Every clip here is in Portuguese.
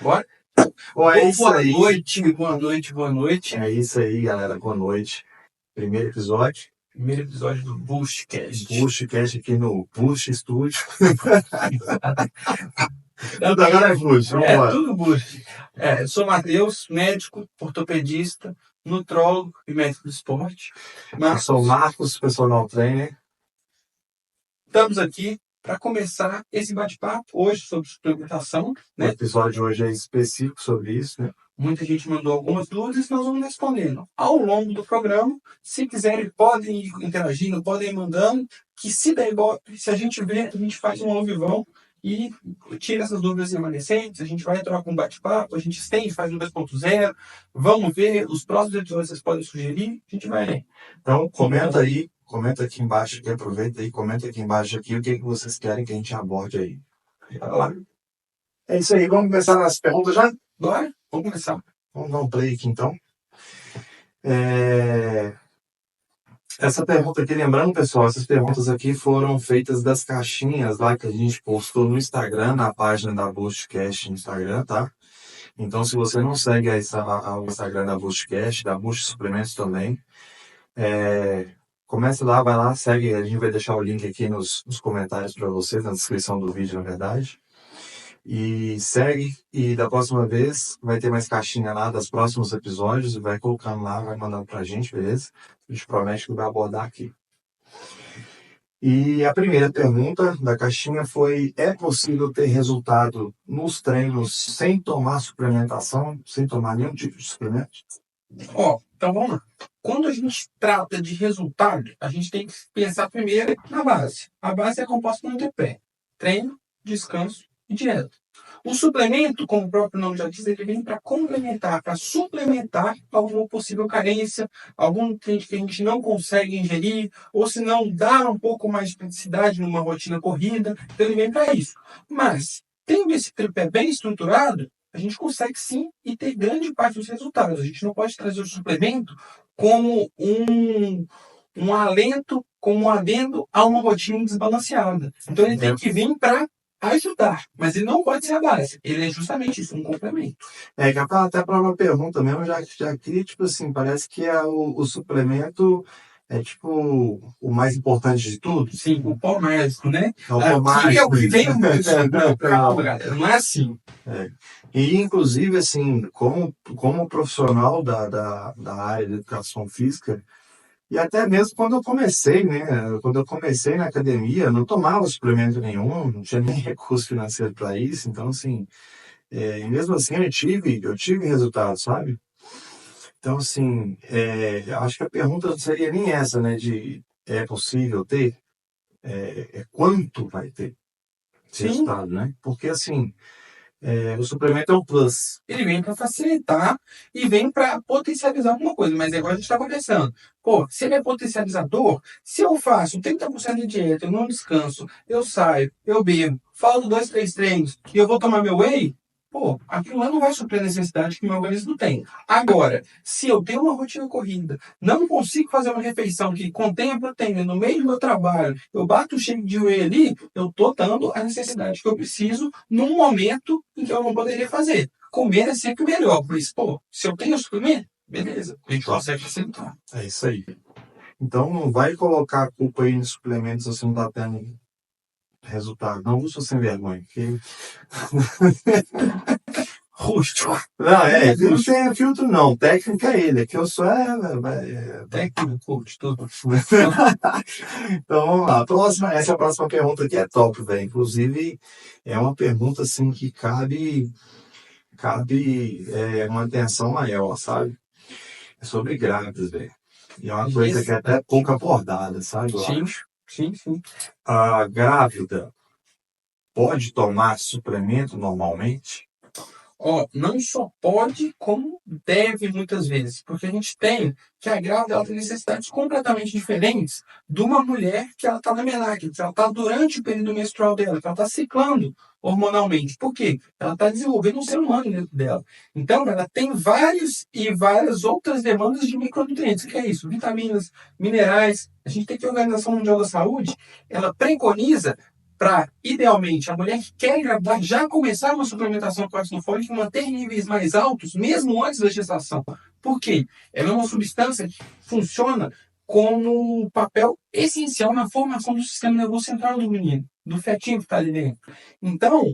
Bora? Bom, é isso Boa aí. noite, boa noite, boa noite. É isso aí, galera. Boa noite. Primeiro episódio do Boostcast. Boostcast aqui no Boost Studio. Tudo agora é Boost, vamos embora. Tudo Boost. Eu sou Matheus, médico, ortopedista, nutrólogo e médico do esporte. Eu sou o Marcos, personal trainer. Estamos aqui para começar esse bate-papo hoje sobre suplementação, né? O episódio de hoje é específico sobre isso, né? Muita gente mandou algumas dúvidas e nós vamos respondendo ao longo do programa. Se quiserem, podem ir interagindo, podem ir mandando, que se der igual, se a gente ver, a gente faz um ao vivão e tira essas dúvidas remanescentes, a gente vai trocar um bate-papo, a gente estende, faz um 2.0, vamos ver, os próximos episódios vocês podem sugerir, a gente vai. Então, comenta aí, comenta aqui embaixo, aqui, aproveita aí, comenta aqui embaixo aqui o que vocês querem que a gente aborde aí. É isso aí, vamos começar nas perguntas já? Bora? Vamos começar. Vamos dar um play aqui então. Essa pergunta aqui, lembrando, pessoal, essas perguntas aqui foram feitas das caixinhas lá que a gente postou no Instagram, na página da Boostcast no Instagram, tá? Então, se você não segue o Instagram da Boostcast, da Boost Suplementos também, comece lá, vai lá, segue, a gente vai deixar o link aqui nos comentários para vocês, na descrição do vídeo, na verdade. E segue, e da próxima vez vai ter mais caixinha lá dos próximos episódios, vai colocando lá, vai mandando pra gente, beleza? A gente promete que vai abordar aqui. E a primeira pergunta da caixinha foi: é possível ter resultado nos treinos sem tomar suplementação, sem tomar nenhum tipo de suplemento? Então vamos lá. Quando a gente trata de resultado, a gente tem que pensar primeiro na base. A base é composta por um tripé: treino, descanso e dieta. O suplemento, como o próprio nome já diz, ele vem para complementar, para suplementar alguma possível carência, algum nutriente que a gente não consegue ingerir, ou se não, dar um pouco mais de praticidade numa rotina corrida. Então ele vem para isso. Mas, tendo esse tripé bem estruturado, a gente consegue sim e ter grande parte dos resultados. A gente não pode trazer o suplemento como um alento, como um adendo a uma rotina desbalanceada. Então ele tem que vir para ajudar, mas ele não pode ser a base. Ele é justamente isso, um complemento. Até para uma pergunta mesmo, já que, tipo assim, parece que o suplemento é tipo o mais importante de tudo. Sim, o pó mágico, né? É o pó mágico. Calma, galera, não é assim. E, inclusive, assim, como profissional da área de educação física, e até mesmo quando eu comecei, né? Quando eu comecei na academia, eu não tomava suplemento nenhum, não tinha nem recurso financeiro para isso. Então, assim, e mesmo assim eu tive resultados, sabe? Então, assim, acho que a pergunta não seria nem essa, né? De é possível ter? Quanto vai ter esse resultado, né? Porque, assim, o suplemento é um plus. Ele vem para facilitar e vem para potencializar alguma coisa, mas é igual a gente está conversando. Se ele é potencializador, se eu faço 30% de dieta, eu não descanso, eu saio, eu bebo, falo 2, 3 treinos e eu vou tomar meu whey, aquilo lá não vai suprir a necessidade que meu organismo tem. Agora, se eu tenho uma rotina corrida, não consigo fazer uma refeição que contenha proteína no meio do meu trabalho, eu bato o shake de whey ali, eu estou dando a necessidade que eu preciso num momento em que eu não poderia fazer. Comer é sempre melhor, por isso, se eu tenho suplemento, beleza, a gente consegue facilitar. É isso aí. Então, não vai colocar a culpa aí nos suplementos se você não está tendo resultado. Não, eu sou sem vergonha. Porque... Rústico. Não tem filtro não. Técnica é ele. Aqui eu sou técnico de tudo. Então vamos lá. Essa próxima pergunta aqui é top, velho. Inclusive, é uma pergunta assim que cabe uma atenção maior, sabe? É sobre grávidas, velho. E é uma coisa que é até pouco abordada, sabe? Sim. A grávida pode tomar suplemento normalmente? Não só pode, como deve muitas vezes. Porque a gente tem que a grávida ela tem necessidades completamente diferentes de uma mulher que ela está na menarca, que ela está durante o período menstrual dela, que ela está ciclando hormonalmente. Por quê? Ela está desenvolvendo um ser humano dentro dela. Então, ela tem várias outras demandas de micronutrientes. Que é isso? Vitaminas, minerais. A gente tem que a Organização Mundial da Saúde, ela preconiza para, idealmente, a mulher que quer engravidar já começar uma suplementação com ácido fólico e manter níveis mais altos, mesmo antes da gestação. Por quê? Ela é uma substância que funciona como papel essencial na formação do sistema nervoso central do menino, do fetinho que está ali dentro. Então,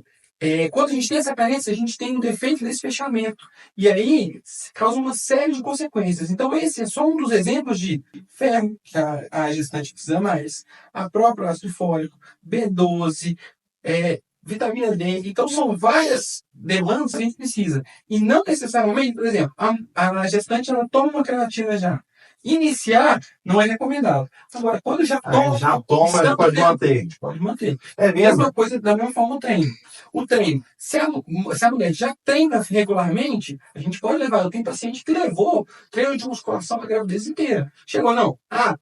quando a gente tem essa carência, a gente tem um defeito desse fechamento. E aí causa uma série de consequências. Então, esse é só um dos exemplos de ferro, que a gestante precisa mais, a própria ácido fólico, B12, vitamina D. Então, são várias demandas que a gente precisa. E não necessariamente, por exemplo, a gestante ela toma uma creatina já. Iniciar não é recomendado. Agora, quando já toma, já toma, já pode manter. Pode manter. É mesmo? Mesma coisa, da mesma forma, o treino. O treino, se a mulher já treina regularmente, a gente pode levar. Eu tenho paciente que levou treino de musculação a gravidez inteira. Chegou, não.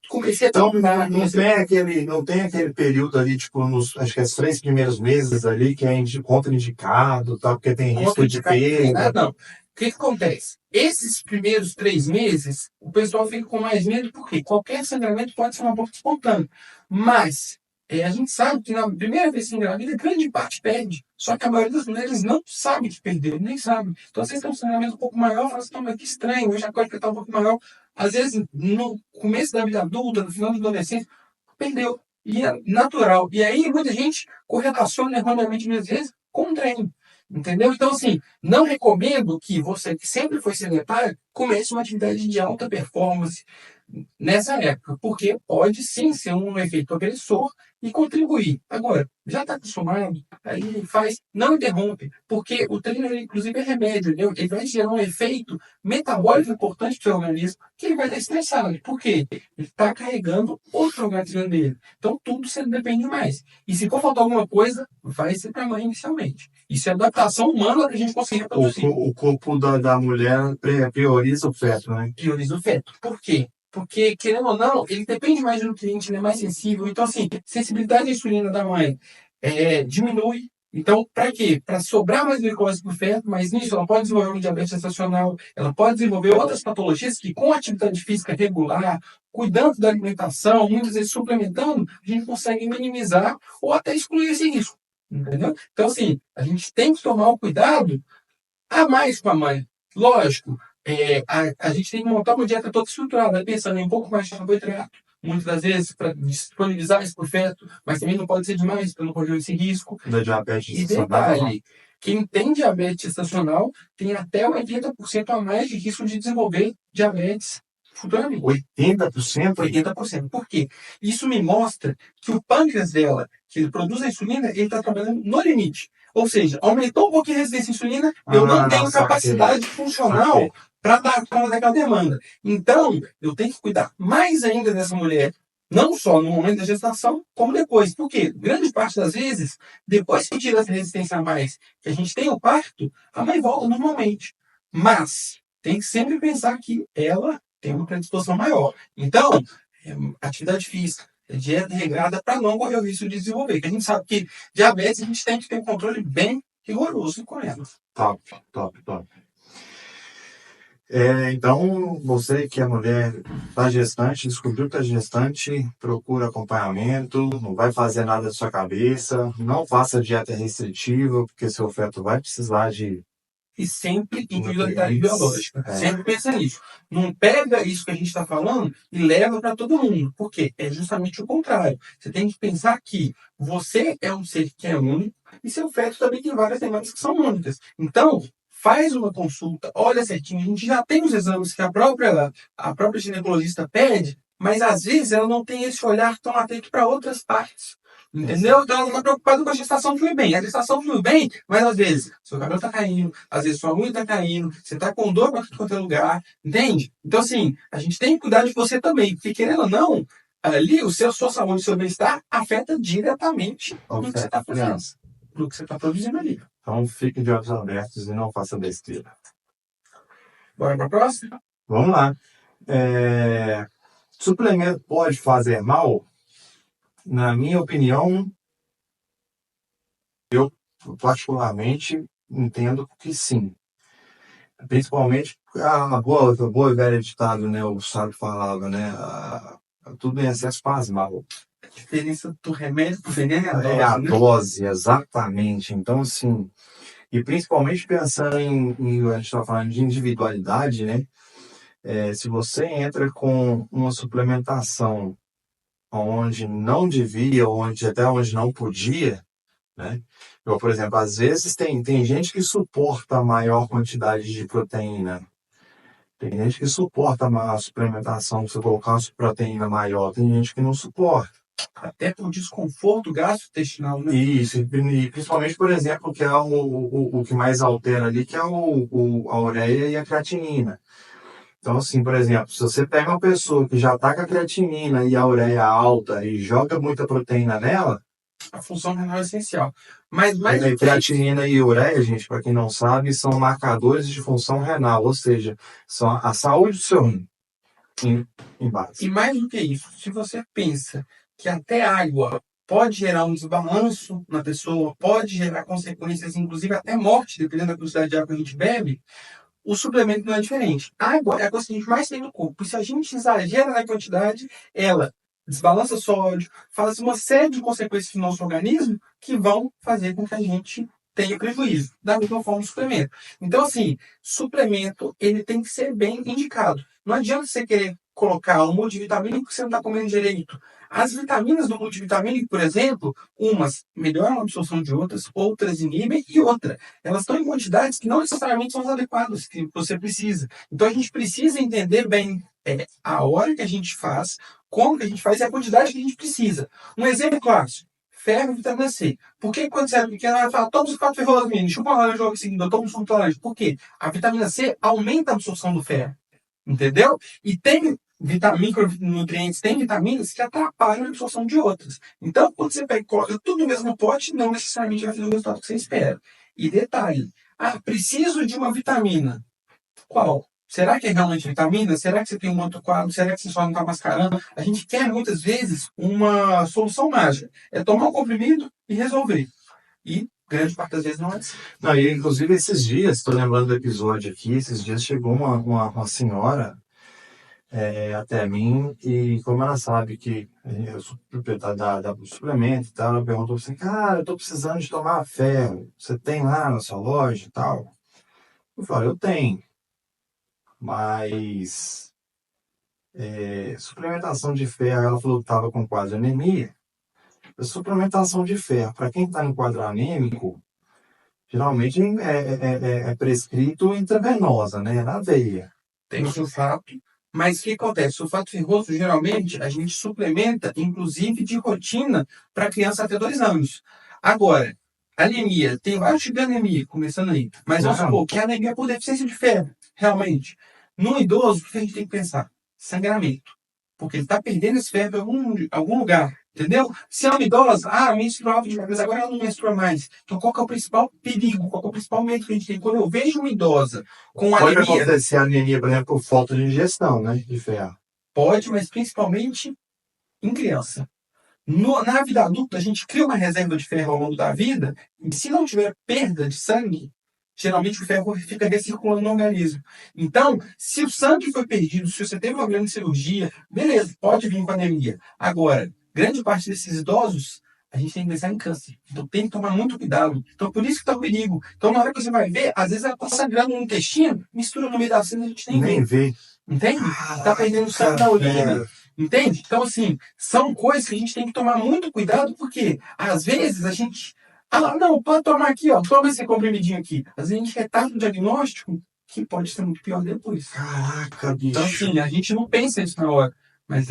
Comecei a Então, treinar. não tem aquele período ali, tipo, acho que os 3 primeiros meses ali, que é contraindicado, tá? Porque tem risco de perda. Não. O que acontece? Esses primeiros 3 meses, o pessoal fica com mais medo, porque qualquer sangramento pode ser um aborto espontâneo. Mas a gente sabe que na primeira vez que engravida, grande parte perde. Só que a maioria das mulheres não sabe que perdeu, nem sabe. Então, às vezes tem um sangramento um pouco maior, fala assim, não, mas que estranho, hoje a cólica está um pouco maior. Às vezes, no começo da vida adulta, no final da adolescência, perdeu. E é natural. E aí, muita gente correlaciona erroneamente, às vezes, com o treino. Entendeu? Então, assim, não recomendo que você, que sempre foi sedentário, comece uma atividade de alta performance nessa época, porque pode sim ser um efeito agressor e contribuir. Agora, já está acostumado, aí faz, não interrompe, porque o treino, ele, inclusive, é remédio, entendeu? Ele vai gerar um efeito metabólico importante para o seu organismo, que ele vai estar estressado. Por quê? Ele está carregando outro organismo dele. Então, tudo você depende mais. E se for faltar alguma coisa, vai ser para a mãe inicialmente. Isso é adaptação humana para a gente conseguir reproduzir. O corpo da mulher prioriza o feto, né? Prioriza o feto. Por quê? Porque, querendo ou não, ele depende mais do nutriente, ele é mais sensível. Então, assim, sensibilidade à insulina da mãe diminui. Então, para quê? Para sobrar mais glicose para o feto, mas nisso ela pode desenvolver um diabetes gestacional, ela pode desenvolver outras patologias que, com atividade física regular, cuidando da alimentação, muitas vezes suplementando, a gente consegue minimizar ou até excluir esse risco. Entendeu? Então, assim, a gente tem que tomar o cuidado a mais com a mãe. Lógico, a gente tem que montar uma dieta toda estruturada, pensando em um pouco mais de carboidrato, muitas das vezes para disponibilizar esse pro feto, mas também não pode ser demais para não correr esse risco. Da diabetes E detalhe, quem tem diabetes gestacional tem até 80% a mais de risco de desenvolver diabetes futuramente. 80%? 80%. Por quê? Isso me mostra que o pâncreas dela, que ele produz a insulina, ele está trabalhando no limite. Ou seja, aumentou um pouquinho a resistência à insulina, eu não tenho capacidade funcional para dar conta daquela demanda. Então, eu tenho que cuidar mais ainda dessa mulher, não só no momento da gestação, como depois. Porque, grande parte das vezes, depois que tira essa resistência a mais, que a gente tem o parto, a mãe volta normalmente. Mas, tem que sempre pensar que ela tem uma predisposição maior. Então, atividade física, dieta regrada para não correr o risco de desenvolver. Porque a gente sabe que diabetes a gente tem que ter um controle bem rigoroso com ela. Top. Então, você que é mulher, está gestante, descobriu que está gestante, procura acompanhamento, não vai fazer nada da sua cabeça, não faça dieta restritiva, porque seu feto vai precisar de... E sempre individualidade biológica. Sempre pensa nisso. Não pega isso que a gente está falando e leva para todo mundo. Por quê? É justamente o contrário. Você tem que pensar que você é um ser que é único e seu feto também tem várias demandas que são únicas. Então, faz uma consulta, olha certinho. A gente já tem os exames que a própria ginecologista pede, mas às vezes ela não tem esse olhar tão atento para outras partes. Entendeu? Então ela não está preocupada com a gestação fluir bem. A gestação flui bem, mas às vezes seu cabelo está caindo, às vezes sua unha está caindo, você está com dor para tudo quanto é lugar, entende? Então, assim, a gente tem que cuidar de você também, porque querendo ou não, ali sua saúde, o seu bem-estar afeta diretamente no que você está fazendo, no que você está produzindo ali. Então, fique de olhos abertos e não faça besteira. Bora para a próxima? Vamos lá. Suplemento pode fazer mal? Na minha opinião, eu particularmente entendo que sim. Principalmente a boa e velha ditado, né? O sábio falava, né? Tudo em excesso faz mal. A diferença do remédio pro veneno é a É a dose, né? dose, exatamente. Então, assim, e principalmente pensando a gente está falando de individualidade, né? Se você entra com uma suplementação onde não devia, até onde não podia, né? Eu, por exemplo, às vezes tem gente que suporta maior quantidade de proteína. Tem gente que suporta a suplementação, se você colocar uma proteína maior. Tem gente que não suporta. Até por desconforto gastrointestinal, né? Isso, e principalmente, por exemplo, que é o que mais altera ali, que é a ureia e a creatinina. Então, assim, por exemplo, se você pega uma pessoa que já está com a creatinina e a ureia alta e joga muita proteína nela, A função renal é essencial. Mas mais do que isso, creatinina e ureia, gente, para quem não sabe, são marcadores de função renal, ou seja, são a saúde do seu rim em e base. mais do que isso, se você pensa que até água pode gerar um desbalanço na pessoa, pode gerar consequências, inclusive até morte, dependendo da quantidade de água que a gente bebe, o suplemento não é diferente. Água é a coisa que a gente mais tem no corpo. E se a gente exagera na quantidade, ela desbalança sódio, faz uma série de consequências no nosso organismo que vão fazer com que a gente tenha prejuízo. Da mesma forma, o suplemento. Então, assim, suplemento, ele tem que ser bem indicado. Não adianta você querer colocar um multivitamínico que você não está comendo direito. As vitaminas do multivitamínico, por exemplo, umas melhoram a absorção de outras, outras inibem e outra. Elas estão em quantidades que não necessariamente são as adequadas que você precisa. Então a gente precisa entender bem a hora que a gente faz, como que a gente faz e a quantidade que a gente precisa. Um exemplo clássico. Ferro e vitamina C. Por que quando você era pequeno, ela fala, toma suco de ferro, menino, chupa uma laranja logo em seguida, toma um suco de laranja. Por quê? A vitamina C aumenta a absorção do ferro. Entendeu? E tem micronutrientes, tem vitaminas que atrapalham a absorção de outras. Então, quando você pega e coloca tudo no mesmo pote, não necessariamente vai fazer o resultado que você espera. E detalhe, preciso de uma vitamina. Qual? Será que é realmente vitamina? Será que você tem um outro quadro? Será que você só não está mascarando? A gente quer, muitas vezes, uma solução mágica. É tomar um comprimido e resolver. E grande parte das vezes não é assim. Não, e inclusive esses dias, estou lembrando do episódio aqui, esses dias chegou uma senhora até mim e como ela sabe que eu sou proprietário do suplemento e tal, ela perguntou assim, cara, eu estou precisando de tomar ferro, você tem lá na sua loja e tal? Eu falei, eu tenho, mas suplementação de ferro, ela falou que estava com quase anemia. A suplementação de ferro, para quem está em quadro anêmico, geralmente é prescrito intravenosa, né? Na veia. Tem o sulfato, mas o que acontece? O sulfato ferroso, geralmente, a gente suplementa, inclusive de rotina, para criança até 2 anos. Agora, anemia, tem vários tipos de anemia, começando aí. Mas vamos supor que a anemia é por deficiência de ferro, realmente. No idoso, o que a gente tem que pensar? Sangramento. Porque ele está perdendo esse ferro em algum lugar. Entendeu? Se é uma idosa, menstruava demais, mas agora ela não menstrua mais. Então, qual que é o principal perigo? Qual que é o principal medo que a gente tem? Quando eu vejo uma idosa com Pode anemia, acontecer anemia, por exemplo, por falta de ingestão, né? De ferro. pode, mas principalmente em criança. Na vida adulta, a gente cria uma reserva de ferro ao longo da vida, e se não tiver perda de sangue, geralmente o ferro fica recirculando no organismo. Então, se o sangue foi perdido, se você teve uma grande cirurgia, beleza, pode vir com anemia. Agora, grande parte desses idosos, a gente tem que pensar em câncer. Então, tem que tomar muito cuidado. Então, por isso que está o perigo. Então, na hora que você vai ver, às vezes ela está sangrando no intestino, mistura no meio da cena, a gente nem vê. Entende? Está perdendo sangue da urina. Entende? Então, assim, são coisas que a gente tem que tomar muito cuidado, porque às vezes a gente. Não, pode tomar aqui, ó, toma esse comprimidinho aqui. Às vezes a gente retarda o diagnóstico, que pode ser muito pior depois. Caraca, bicho. Então, assim, a gente não pensa isso na hora. Mas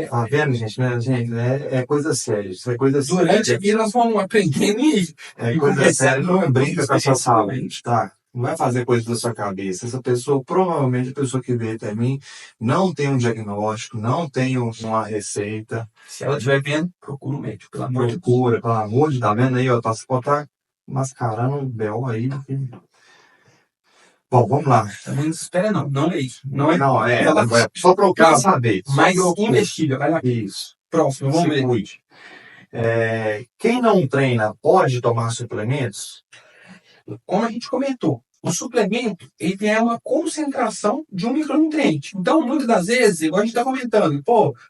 Tá vendo, gente? Né, gente, é coisa séria. Isso é coisa durante séria. a vida nós vamos aprendendo e É coisa séria. Não brinca com a sua saúde, tá? Não vai fazer coisa da sua cabeça. Essa pessoa, provavelmente a pessoa que veio até mim, não tem um diagnóstico, não tem uma receita. Se ela estiver vendo, procura um médico, pelo amor de Deus. Procura, pelo amor de Deus. Tá vendo aí, ó? Você pode estar mascarando um B.O. aí. Bom, vamos lá. Também não se espera, não. Não é isso. Não, só procura saber. Mas investiga, vai lá. Isso. Próximo, vamos ver. Cuide. Quem não treina pode tomar suplementos? Como a gente comentou, o suplemento ele é uma concentração de um micronutriente. Então, muitas das vezes, igual a gente está comentando,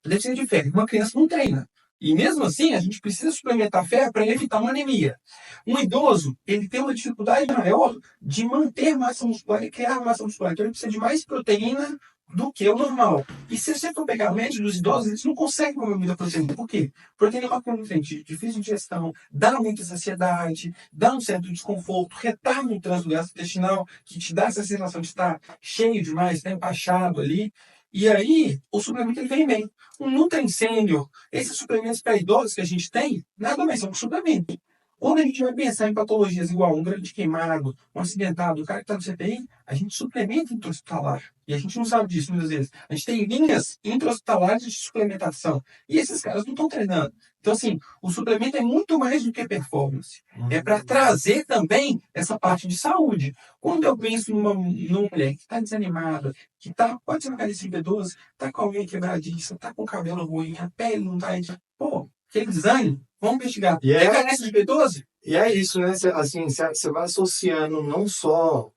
deficiência de ferro, uma criança não treina. E mesmo assim, a gente precisa suplementar ferro para evitar uma anemia. Um idoso, ele tem uma dificuldade maior de manter massa muscular e criar massa muscular. Então, ele precisa de mais proteína do que o normal. E se você for pegar a média dos idosos, eles não conseguem comer muita proteína. Por quê? Proteína é uma macronutriente difícil de digestão, dá muita saciedade, dá um certo desconforto, retarda o trânsito gastrointestinal, que te dá essa sensação de estar cheio demais, estar empachado ali. E aí, o suplemento ele vem bem. Um Nutricênio, esses suplementos para idosos que a gente tem, nada mais são um suplemento. Quando a gente vai pensar em patologias igual um grande queimado, um acidentado, o cara que está no CTI, a gente suplementa intra-hospitalar. E a gente não sabe disso muitas vezes. A gente tem linhas intra-hospitalares de suplementação. E esses caras não estão treinando. Então, assim, o suplemento é muito mais do que performance. É para trazer também essa parte de saúde. Quando eu penso numa mulher que está desanimada, que tá, pode ser uma carícia B12, tá com a unha quebradiça, tá com o cabelo ruim, a pele não tá. Pô, aquele desânimo, vamos investigar. E É é, carência de B12? e é isso, né? Assim, você vai associando não só,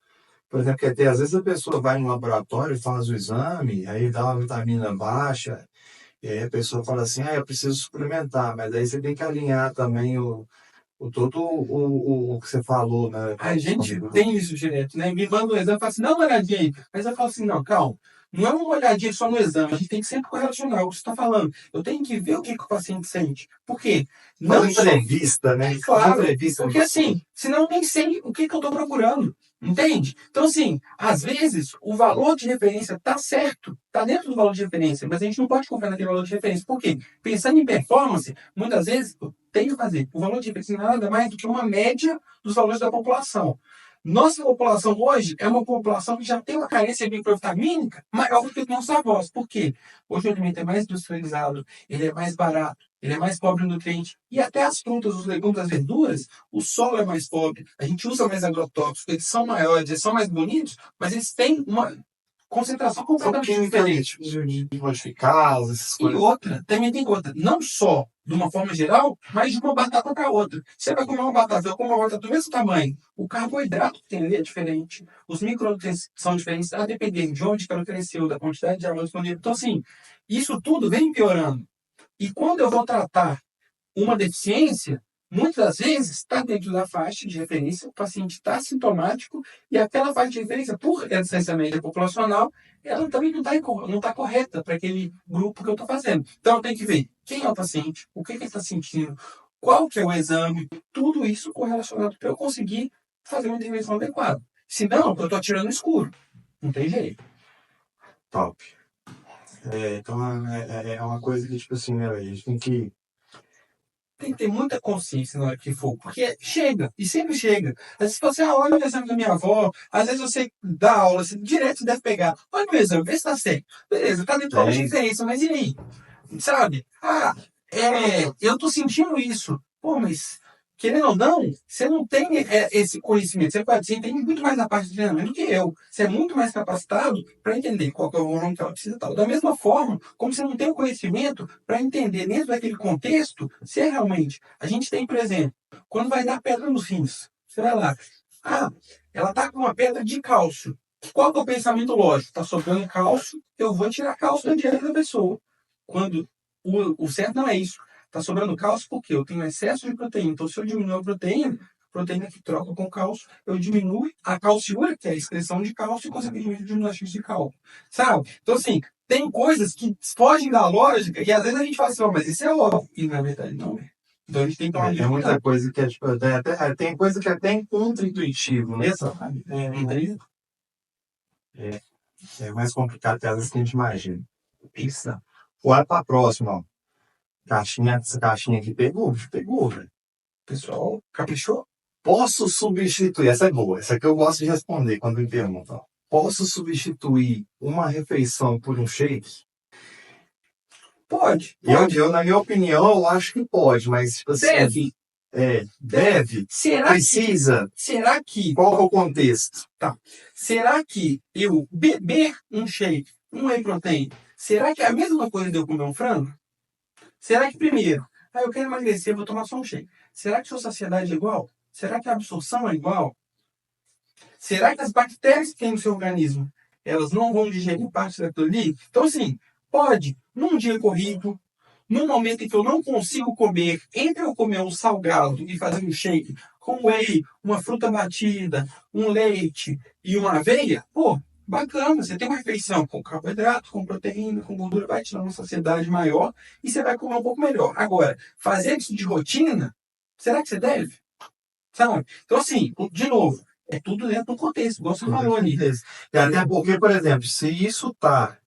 por exemplo, que até às vezes a pessoa vai no laboratório, faz o exame, aí dá uma vitamina baixa, e aí a pessoa fala assim, eu preciso suplementar, mas aí você tem que alinhar também todo o que você falou, né? A gente tem isso direto, né? Me manda um exame e fala assim, dá uma olhadinha aí. Mas eu falo assim, não, calma. Não é uma olhadinha só no exame, a gente tem que sempre correlacionar o que você está falando. Eu tenho que ver o que o paciente sente. Por quê? Faz Não só. entrevista, né? É Faz claro, entrevista. porque assim, senão eu nem sei o que eu estou procurando, entende? Então, assim, às vezes o valor de referência está certo, está dentro do valor de referência, mas a gente não pode confiar naquele valor de referência. Por quê? Pensando em performance, muitas vezes eu tenho que fazer. O valor de referência não é nada mais do que uma média dos valores da população. Nossa população hoje é uma população que já tem uma carência microvitamínica maior do que os nossos avós. Por quê? Hoje o alimento é mais industrializado, ele é mais barato, ele é mais pobre em nutrientes. E até as frutas, os legumes, as verduras, o solo é mais pobre. A gente usa mais agrotóxicos, eles são maiores, eles são mais bonitos, mas eles têm uma concentração São completamente diferente. químicos modificados, essas E coisas. outra, também tem outra, não só de uma forma geral, mas de uma batata para outra. Você vai comer uma batata, eu como uma batata do mesmo tamanho. O carboidrato que tem ali é diferente. Os micronutrientes são diferentes, a depender de onde que ela cresceu, da quantidade de água disponível. Então, assim, isso tudo vem piorando. E quando eu vou tratar uma deficiência, muitas vezes está dentro da faixa de referência, o paciente está sintomático e aquela faixa de referência, por essência média populacional, ela também não tá correta para aquele grupo que eu estou fazendo. Então, eu tenho que ver quem é o paciente, o que ele está sentindo, qual que é o exame, tudo isso correlacionado para eu conseguir fazer uma intervenção adequada. Senão, eu estou atirando no escuro. Não tem jeito. Top. Então é uma coisa que, tipo assim, né, a gente tem que. Tem que ter muita consciência na hora que for, porque chega, e sempre chega. Às vezes você olha o exame da minha avó, às vezes você dá aula, você, direto você deve pegar. Olha o exame, vê se tá certo. Beleza, tá dentro da diferença, mas e aí? Sabe? Eu tô sentindo isso. Pô, mas querendo ou não, você não tem esse conhecimento. Você entende muito mais da parte de treinamento do que eu. Você é muito mais capacitado para entender qual que é o volume que ela precisa tal. Da mesma forma, como você não tem o conhecimento para entender dentro daquele contexto, se é realmente. A gente tem, por exemplo, quando vai dar pedra nos rins, você vai lá. Ah, ela tá com uma pedra de cálcio. Qual que é o pensamento lógico? Tá sobrando cálcio, eu vou tirar cálcio da dieta da pessoa. Quando o certo não é isso. Está sobrando cálcio porque eu tenho excesso de proteína. Então, se eu diminuir a proteína que troca com cálcio, eu diminuo a calciúria, que é a excreção de cálcio, e, consequentemente, diminui a chance de cálcio. Sabe? Então, assim, tem coisas que fogem da lógica e às vezes a gente fala assim, mas isso é óbvio. E, na verdade, não é. Então, a gente tem que tomar Tem muita coisa que é, tipo, tem coisa que é até contra-intuitivo, né? Exatamente. É mais complicado que às vezes que a gente imagina. Isso. Bora pra próxima, ó. Essa caixinha aqui pegou, velho. Pessoal, caprichou? Posso substituir, essa é boa, essa aqui eu gosto de responder quando me perguntam. Posso substituir uma refeição por um shake? Pode. Na minha opinião, eu acho que pode, mas tipo assim. Deve. Deve? Precisa? Será que Qual que é o contexto? Tá. Será que eu beber um shake, um whey protein, será que é a mesma coisa de eu comer um frango? Será que primeiro, eu quero emagrecer, vou tomar só um shake. Será que sua saciedade é igual? Será que a absorção é igual? Será que as bactérias que tem no seu organismo, elas não vão digerir parte daquilo ali? Então, assim, pode, num dia corrido, no momento em que eu não consigo comer, entre eu comer um salgado e fazer um shake com whey, uma fruta batida, um leite e uma aveia, pô, bacana, você tem uma refeição com carboidrato, com proteína, com gordura, vai te dar uma saciedade maior e você vai comer um pouco melhor. Agora, fazer isso de rotina, será que você deve? Sabe? Então, assim, de novo, é tudo dentro do contexto, igual você falou ali. E até porque, por exemplo, se isso tá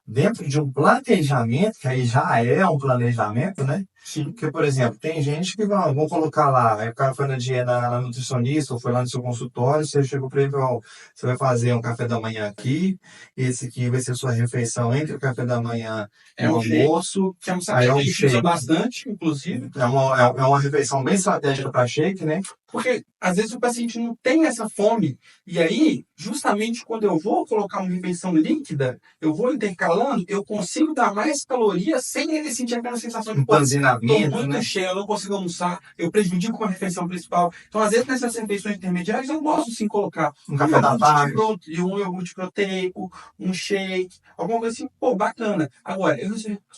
dentro de um planejamento, que aí já é um planejamento, né? Sim. Porque, por exemplo, tem gente que vão colocar lá, aí o cara foi na dieta na nutricionista, ou foi lá no seu consultório, você chegou para ele e falou, você vai fazer um café da manhã aqui, esse aqui vai ser a sua refeição entre o café da manhã e o almoço. Que é um aí é um que usa shake. bastante, inclusive. É uma refeição bem estratégica para shake, né? Porque, às vezes, o paciente não tem essa fome. E aí, justamente quando eu vou colocar uma refeição líquida, eu vou intercalando, eu consigo dar mais calorias sem ele sentir aquela sensação de Empanzinamento, estou muito cheio, eu não consigo almoçar, eu prejudico a refeição principal. Então, às vezes, nessas refeições intermediárias, eu gosto sim colocar um café da tarde, um iogurte proteico, um shake, alguma coisa assim, pô, bacana. Agora,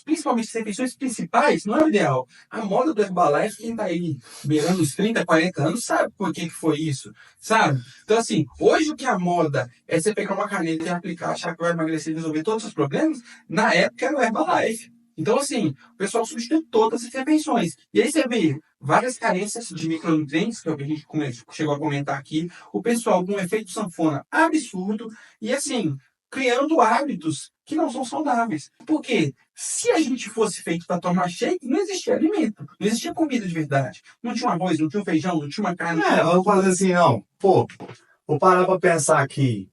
principalmente as refeições principais, não é o ideal. A moda do Herbalife, quem tá aí beirando os 30, 40 anos, sabe por que foi isso, sabe? Então, assim, hoje o que a moda é você pegar uma caneta e aplicar, achar que vai emagrecer e resolver todos os problemas, na época era o Herbalife. Então, assim, o pessoal substitui todas as refeições. E aí você vê várias carências de micronutrientes, que é o que a gente chegou a comentar aqui, o pessoal com um efeito sanfona absurdo, e assim, criando hábitos que não são saudáveis. Por quê? Se a gente fosse feito para tomar shake, não existia alimento, não existia comida de verdade. Não tinha um arroz, não tinha um feijão, não tinha uma carne. vamos fazer assim, não. Pô, vou parar para pensar aqui.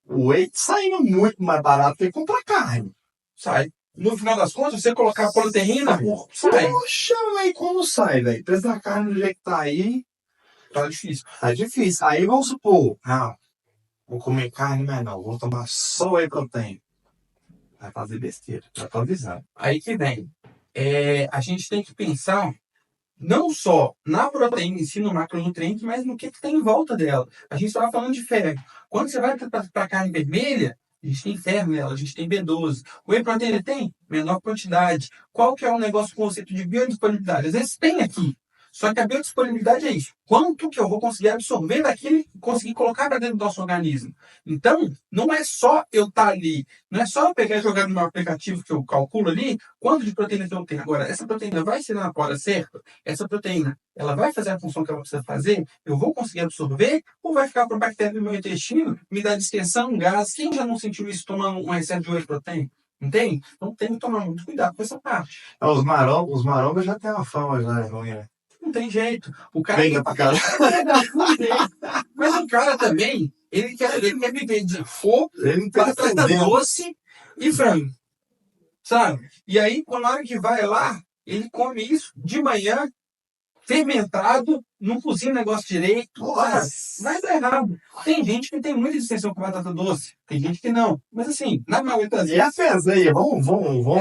O whey saindo muito mais barato que comprar carne. Sai. No final das contas, você colocar a proteína, sai. Poxa, velho, como sai, velho? Preço da carne do jeito que tá aí. Tá difícil. Tá difícil. Aí vamos supor, vou comer carne, mas não, vou tomar só whey protein. Vai fazer besteira, já tô avisando. Aí que vem. A gente tem que pensar não só na proteína em si, no macronutriente, mas no que tem em volta dela. A gente estava falando de ferro. Quando você vai para a carne vermelha, a gente tem ferro nela, a gente tem B12. O whey protein ele tem menor quantidade. Qual que é o negócio, o conceito de biodisponibilidade? Às vezes tem aqui. Só que a biodisponibilidade é isso. Quanto que eu vou conseguir absorver daquilo e conseguir colocar para dentro do nosso organismo? Então, não é só eu estar ali, não é só eu pegar e jogar no meu aplicativo que eu calculo ali quanto de proteína que eu tenho. Agora, essa proteína vai ser na hora certa? Essa proteína, ela vai fazer a função que ela precisa fazer? Eu vou conseguir absorver? Ou vai ficar com bactéria no meu intestino, me dar distensão, gás? Quem já não sentiu isso tomando um excesso de whey protein? Entende? Então tem que tomar muito cuidado com essa parte. Os marombas já tem uma fama já ruim, né? Não tem jeito. O cara Pega pra caralho. Mas o cara também, ele quer viver de fogo, batata doce e frango. Sabe? E aí, quando a hora que vai lá, ele come isso de manhã, fermentado, não cozinha o negócio direito. Vai dar errado. Tem gente que tem muita distensão com batata doce. Tem gente que não. Mas assim, na maioria das vezes... E a fezia, vamos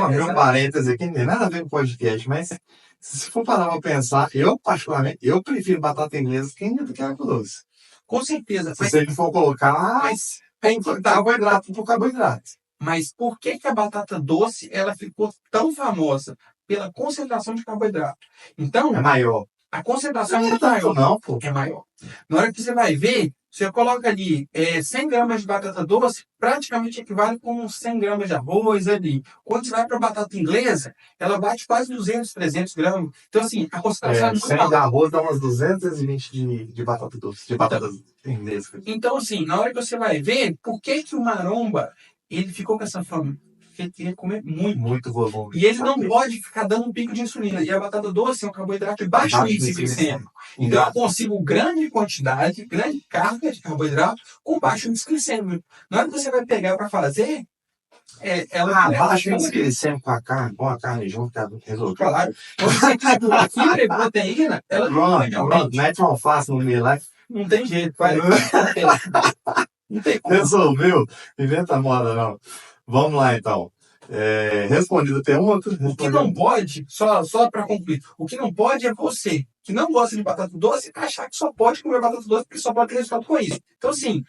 abrir um parênteses aqui, não tem nada a ver com o podcast, mas se for parar pra pensar, eu particularmente, eu prefiro batata inglesa do que água doce. Com certeza. Se você for colocar, carboidrato por carboidrato. Mas por que a batata doce ela ficou tão famosa? Pela concentração de carboidrato. Então, é maior. A concentração não é maior. Não, pô. É maior. Na hora que você vai ver, você coloca ali 100 gramas de batata doce, praticamente equivale com 100 gramas de arroz ali. Quando você vai para a batata inglesa, ela bate quase 200, 300 gramas. Então, assim, a concentração é muito 100 de arroz dá umas 220 de batata doce, de batata inglesa. Então, assim, na hora que você vai ver, por que o maromba ele ficou com essa fama? Porque ele queria comer muito volume. E ele não pode ficar dando um pico de insulina. E a batata doce é um carboidrato de baixo índice glicêmico. Então eu consigo grande quantidade, grande carga de carboidrato com baixo índice glicêmico. Na hora que você vai pegar para fazer, baixo índice glicêmico com a carne junto, resolve. Claro. Quando você quer fibra e proteína, ela pronto, mete uma alface no meio lá. Não tem jeito, vai. Não tem como. Resolveu? Inventa moda, não. Vamos lá, então. Respondida a pergunta. O que não pode, só para concluir, o que não pode é você, que não gosta de batata doce, achar que só pode comer batata doce porque só pode ter resultado com isso. Então, assim,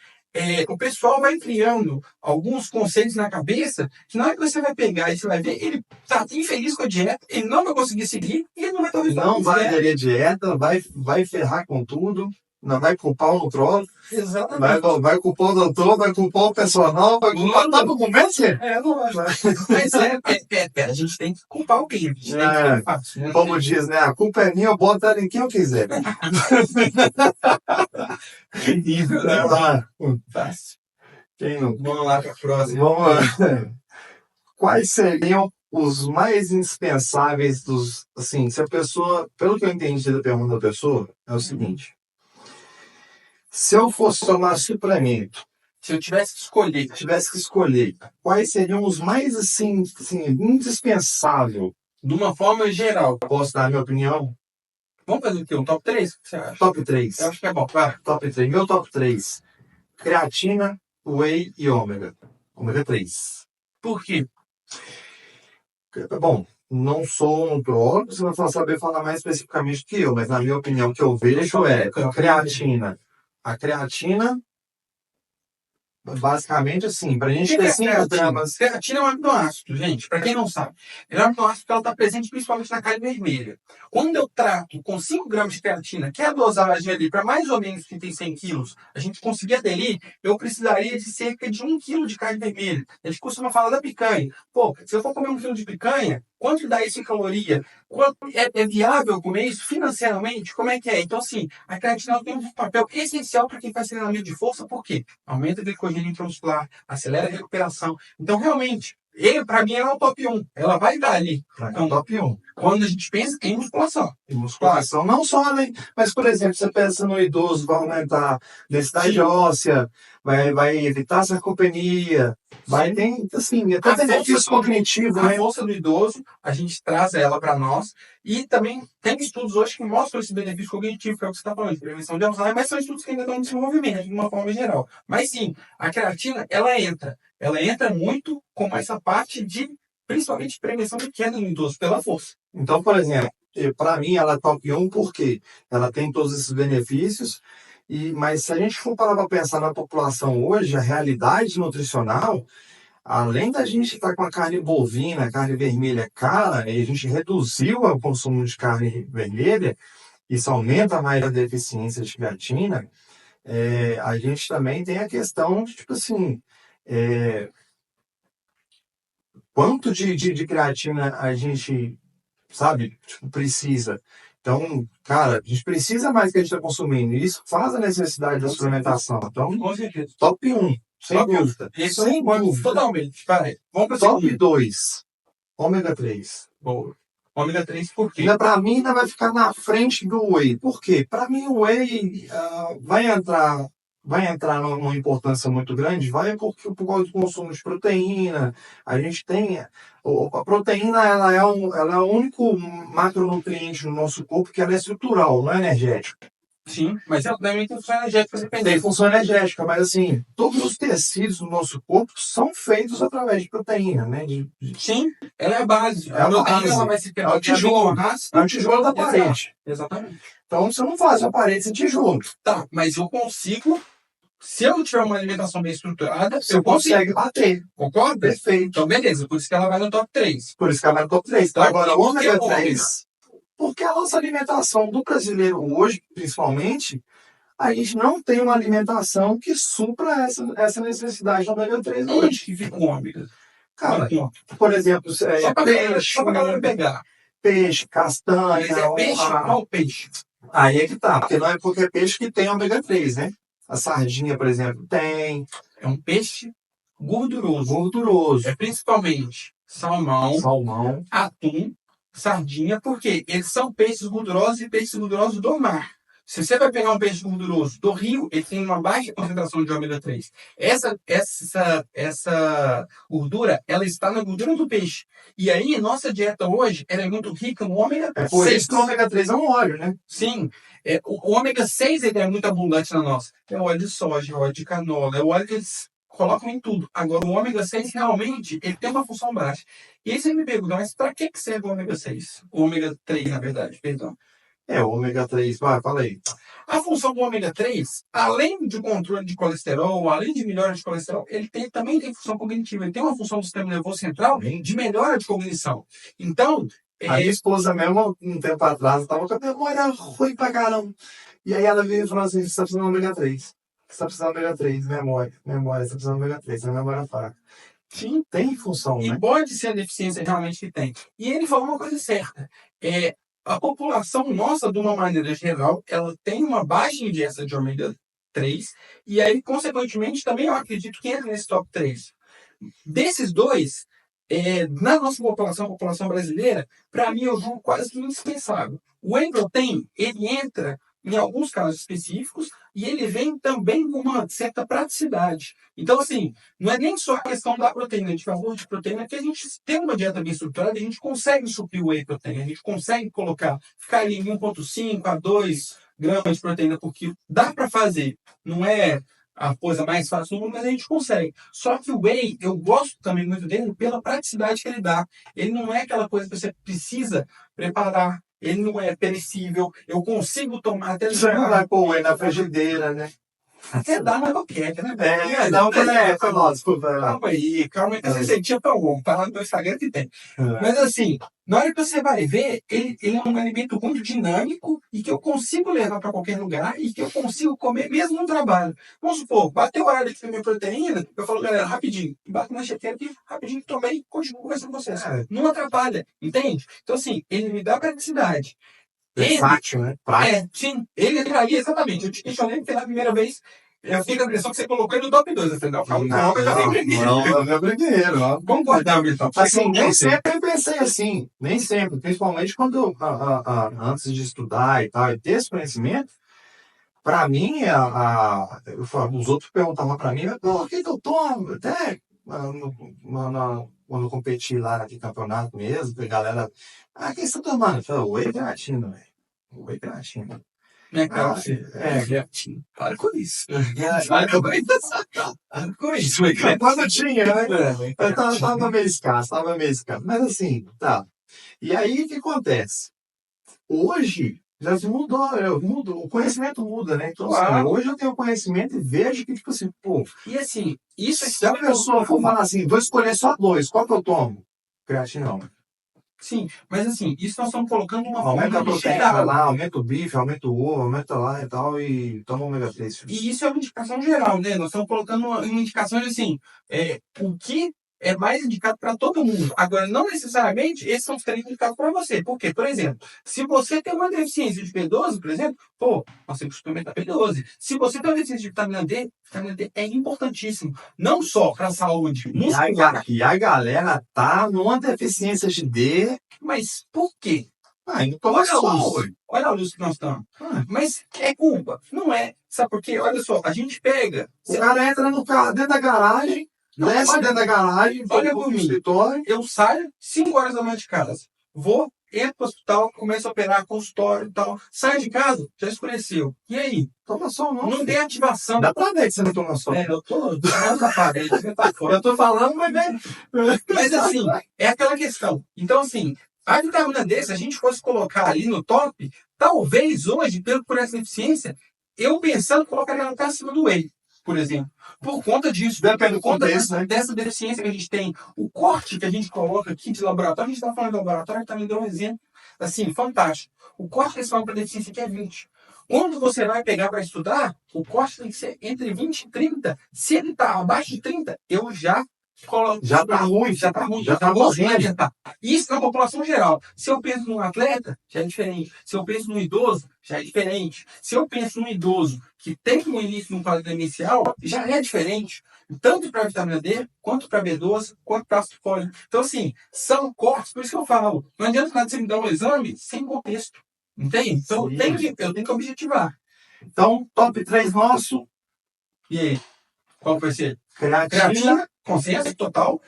o pessoal vai criando alguns conceitos na cabeça que na hora que você vai pegar e você vai ver, ele tá infeliz com a dieta, ele não vai conseguir seguir e ele não vai ter o resultado Não que vai quer. aderir à dieta, vai ferrar com tudo, não vai culpar o nutrólogo, Exatamente. vai culpar o doutor, vai culpar o personal, vai culpar todo mundo, Não vai. Mas a gente tem que culpar alguém, a gente tem que culpar. Como diz, né? A culpa é minha, eu boto ela em quem eu quiser. Terrível, né? Fácil. Quem não? Vamos lá para a próxima. Vamos lá. Quais seriam os mais indispensáveis dos. Assim, se a pessoa. Pelo que eu entendi da pergunta da pessoa, é o seguinte: se eu fosse tomar suplemento, Se eu tivesse que escolher, quais seriam os mais, assim indispensáveis? de uma forma geral, Posso dar a minha opinião? vamos fazer o quê? Um top 3? O que você acha? Top 3. Eu acho que é bom. Vai. Top 3. Meu top 3. Creatina, whey e ômega. Ômega 3. Por quê? Bom, não sou um nutrólogo, você vai saber falar mais especificamente que eu, mas na minha opinião, o que eu vejo é creatina. A creatina, basicamente assim, pra gente ter 5 gramas. Creatina é um aminoácido, gente. Para quem não sabe, é um aminoácido que ela está presente principalmente na carne vermelha. Quando eu trato com 5 gramas de creatina, que é a dosagem ali para mais ou menos quem tem 100 quilos, a gente conseguir aderir, eu precisaria de cerca de 1 quilo de carne vermelha. A gente costuma falar da picanha. Pô, se eu for comer 1 quilo de picanha, quanto dá isso em caloria? Quanto é viável comer isso financeiramente? Como é que é? Então, assim, a creatina tem um papel essencial para quem faz treinamento de força, por quê? Aumenta a glicogênio intramuscular, acelera a recuperação. Então, realmente, para mim, ela é o top 1. Ela vai dar ali. Então, top 1. Quando a gente pensa em musculação. Em musculação, não só além. Mas, por exemplo, você pensa no idoso, vai aumentar a densidade óssea, vai evitar sarcopenia, vai ter, assim, até benefício cognitivo, A né? força do idoso, a gente traz ela para nós. E também tem estudos hoje que mostram esse benefício cognitivo, que é o que você está falando, de prevenção de Alzheimer, mas são estudos que ainda estão em desenvolvimento, de uma forma geral. Mas sim, a creatina, ela entra muito com essa parte de, principalmente, prevenção de queda no idoso, pela força. Então, por exemplo, para mim ela é top 1 porque ela tem todos esses benefícios, mas se a gente for parar para pensar na população hoje, a realidade nutricional, além da gente estar com a carne bovina, a carne vermelha cara, e a gente reduziu o consumo de carne vermelha, isso aumenta mais a deficiência de creatina, a gente também tem a questão de, tipo assim, quanto de creatina a gente, sabe, tipo, precisa. Então, cara, a gente precisa mais que a gente está consumindo. E isso faz a necessidade da suplementação. Então, Com certeza. top 1, sem dúvida. Sem dúvida. Totalmente. Vai. Vamos para Top 2, ômega 3. Boa. Ômega 3 por quê? Ainda para mim ainda vai ficar na frente do whey. Por quê? Para mim o whey vai entrar numa importância muito grande, por causa do consumo de proteína. A gente tem a proteína, ela é o único macronutriente no nosso corpo que ela é estrutural, não é energética. Sim, mas ela também tem função energética dependente. Tem função energética, mas assim, todos os tecidos do nosso corpo são feitos através de proteína, né? Sim, ela é a base. É a base. Ela vai se É o tijolo. É o tijolo da parede. Exatamente. Então você não faz uma parede sem tijolo. Tá, mas eu consigo, se eu tiver uma alimentação bem estruturada, você consegue bater. Concorda? Perfeito. Então, beleza, por isso que ela vai no top 3. Por isso que ela vai no top 3. Então, agora, o ômega 3. Ômega? Porque a nossa alimentação do brasileiro hoje, principalmente, a gente não tem uma alimentação que supra essa necessidade do ômega 3 hoje. Onde que fica o ômega? Cara, por exemplo, só pra galera pegar. Peixe, castanha. Mas é peixe? Qual peixe? Aí é que tá, porque não é qualquer peixe que tem ômega 3, né? A sardinha, por exemplo, tem. É um peixe gorduroso. Gorduroso. É principalmente salmão, atum, sardinha, porque eles são peixes gordurosos e peixes gordurosos do mar. Se você vai pegar um peixe gorduroso do rio, ele tem uma baixa concentração de ômega 3. Essa gordura, ela está na gordura do peixe. E aí, nossa dieta hoje, ela é muito rica no ômega 6. Por isso que o ômega 3 é um óleo, né? Sim. O ômega 6 ele é muito abundante na nossa. É óleo de soja, é óleo de canola, é óleo que eles colocam em tudo. Agora, o ômega 6 realmente ele tem uma função baixa. E aí você me pergunta, mas para que serve o ômega 6? O ômega 3, na verdade, perdão. O ômega 3, fala aí. A função do ômega 3, além de controle de colesterol, além de melhora de colesterol, ele também tem função cognitiva. Ele tem uma função do sistema nervoso central de melhora de cognição. Então, a minha esposa mesmo, um tempo atrás, estava com a memória ruim pra caramba. E aí ela veio e falou assim, você está precisando de ômega 3. Você está precisando de ômega 3, memória, você está precisando de ômega 3, a memória fraca. Sim, tem função, né? E pode ser a deficiência realmente que tem. E ele falou uma coisa certa. A população nossa, de uma maneira geral, ela tem uma baixa ingesta de ômega 3, e aí, consequentemente, também eu acredito que entra nesse top 3. Desses dois, na nossa população brasileira, para mim, eu julgo quase que indispensável. O whey protein, ele entra em alguns casos específicos, e ele vem também com uma certa praticidade. Então, assim, não é nem só a questão da proteína, de valor de proteína, que a gente tem uma dieta bem estruturada, a gente consegue suprir o whey protein, a gente consegue ficar ali em 1,5 a 2 gramas de proteína por quilo. Dá para fazer, não é a coisa mais fácil do mundo, mas a gente consegue. Só que o whey, eu gosto também muito dele pela praticidade que ele dá. Ele não é aquela coisa que você precisa preparar. Ele não é perecível. Eu consigo tomar até... Você não vai pôr whey na frigideira, né? Até dá na boquete, né? Foi nossa, desculpa. Calma aí. Essa receitinha tá bom. Tá lá no meu Instagram que tem. Mas assim, na hora que você vai ver, ele é um alimento muito dinâmico e que eu consigo levar para qualquer lugar e que eu consigo comer mesmo no trabalho. Vamos supor, bateu o horário de comer proteína, eu falo, galera, rapidinho, bato na chequeira aqui, rapidinho, tomei, continuo conversando com vocês. Não atrapalha, entende? Então assim, ele me dá praticidade. Versátil, né? Prático. Sim, ele entraria exatamente. Eu te questionei porque na primeira vez eu fiquei com a impressão que você colocou ele no top 2. Eu falei, não, calma, eu já sempre não, eu brigueiro. Vamos guardar, Milton. Assim, nem sempre eu pensei assim. Nem sempre. Principalmente quando, antes de estudar e tal, e ter esse conhecimento, para mim, os outros perguntavam para mim, o que eu tomo? Até quando eu competi lá naquele campeonato mesmo, a galera, o que você tá tomando? Eu falei, whey creatina, velho. Whey creatina. Creatina. Para com isso. Para com isso. Quando tinha, né? Eu tava meio escasso. Mas assim, tá. E aí, o que acontece? Hoje, já mudou, o conhecimento muda, né? Então, assim, hoje eu tenho conhecimento e vejo que, tipo assim, pô... E assim, isso... Se a pessoa for falar assim, vou escolher só 2, qual que eu tomo? Creatina não. Sim, mas assim, isso nós estamos colocando uma aumenta a proteína lá, aumenta o bife, aumenta o ovo, aumenta lá e tal, e toma ômega 3. E isso é uma indicação geral, né? Nós estamos colocando uma indicação de assim, o que é mais indicado para todo mundo. Agora, não necessariamente esses são os 3 indicados para você. Por quê? Por exemplo, se você tem uma deficiência de B12, por exemplo, nós temos que suplementar B12. Se você tem uma deficiência de vitamina D é importantíssimo. Não só para a saúde muscular. E a galera tá numa deficiência de D. Mas por quê? Então olha a luz que nós estamos. Mas é culpa? Não é. Sabe por quê? Olha só, a gente pega... O cara entra no carro, dentro da garagem, desce dentro da garagem, olha por mim. Eu saio 5 horas da manhã de casa. Entro pro hospital, começo a operar, consultório e tal. Saio de casa, já escureceu. E aí? Toma sol, não. Não tem ativação. Dá pra ver que você não toma sol. Eu tô na parede, você tá fora. Eu tô falando, mas Mas assim, é aquela questão. Então, assim, a vitamina D, se a gente fosse colocar ali no top, talvez hoje, por essa deficiência, eu pensando, colocaria ela acima do whey, por exemplo. Por conta disso, por conta dessa deficiência que a gente tem, o corte que a gente coloca aqui de laboratório, a gente está falando de laboratório, está me dando um exemplo, assim, fantástico. O corte que eles falam para deficiência aqui é 20. Quando você vai pegar para estudar, o corte tem que ser entre 20 e 30. Se ele está abaixo de 30, eu já tá ruim, já tá morrendo. Isso na população geral. Se eu penso num atleta, já é diferente. Se eu penso num idoso, já é diferente. Se eu penso num idoso que tem um início num quadro inicial, já é diferente. Tanto para a vitamina D, quanto para B12, quanto para ácido fólico. Então, assim, são cortes, por isso que eu falo. Não adianta nada você me dar um exame sem contexto. Entende? Então, eu tenho que objetivar. Então, top 3 nosso. E aí? Qual vai ser? Creatina. Consciência total,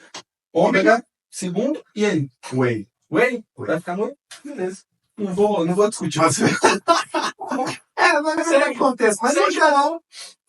ômega, segundo, e aí? Whey. Vai ficar no... Beleza. Não vou discutir. Mas é o que acontece. Mas no geral,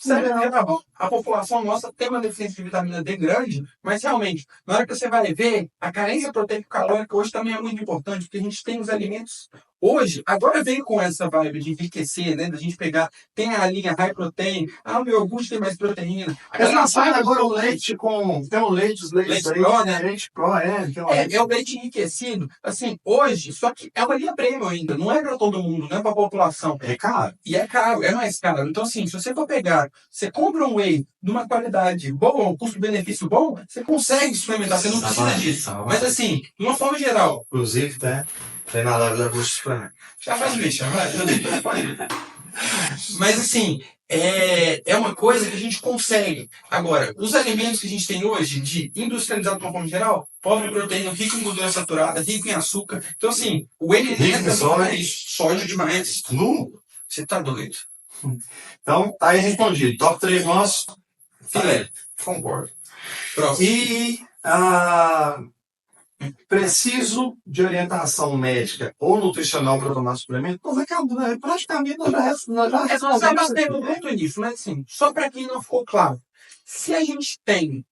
Sério, tá bom. A população nossa tem uma deficiência de vitamina D grande, mas realmente, na hora que você vai ver, a carência proteica calórica hoje também é muito importante, porque a gente tem os alimentos. Hoje, agora vem com essa vibe de enriquecer, né? Da gente pegar, tem a linha high protein, o meu iogurte tem mais proteína. Eles lançaram agora o leite com. Tem o leite, os leites Leite aí, Pro, né? Leite Pro, tem um É o leite enriquecido, assim, hoje, só que é uma linha premium ainda, não é para todo mundo, não é para a população. É caro. E é caro, é mais caro. Então, assim, se você for pegar, você compra um whey de uma qualidade boa, um custo-benefício bom, você consegue suplementar, você não precisa disso. Mas, assim, de uma forma geral. Inclusive, tem na live da Bush Suplement. Já faz mexer, vai. Mas, assim, é uma coisa que a gente consegue. Agora, os alimentos que a gente tem hoje, de industrializado de uma forma geral, pobre em proteína, rico em gordura saturada, rico em açúcar. Então, assim, o whey entra sódio demais. Você tá doido. Então, tá aí respondido. Top 3 nosso. Filé. Concordo. Próximo. E preciso de orientação médica ou nutricional para tomar suplemento? Nós acabamos, né? Praticamente nós já respondemos muito nisso, mas assim, só para quem não ficou claro. Se a gente tem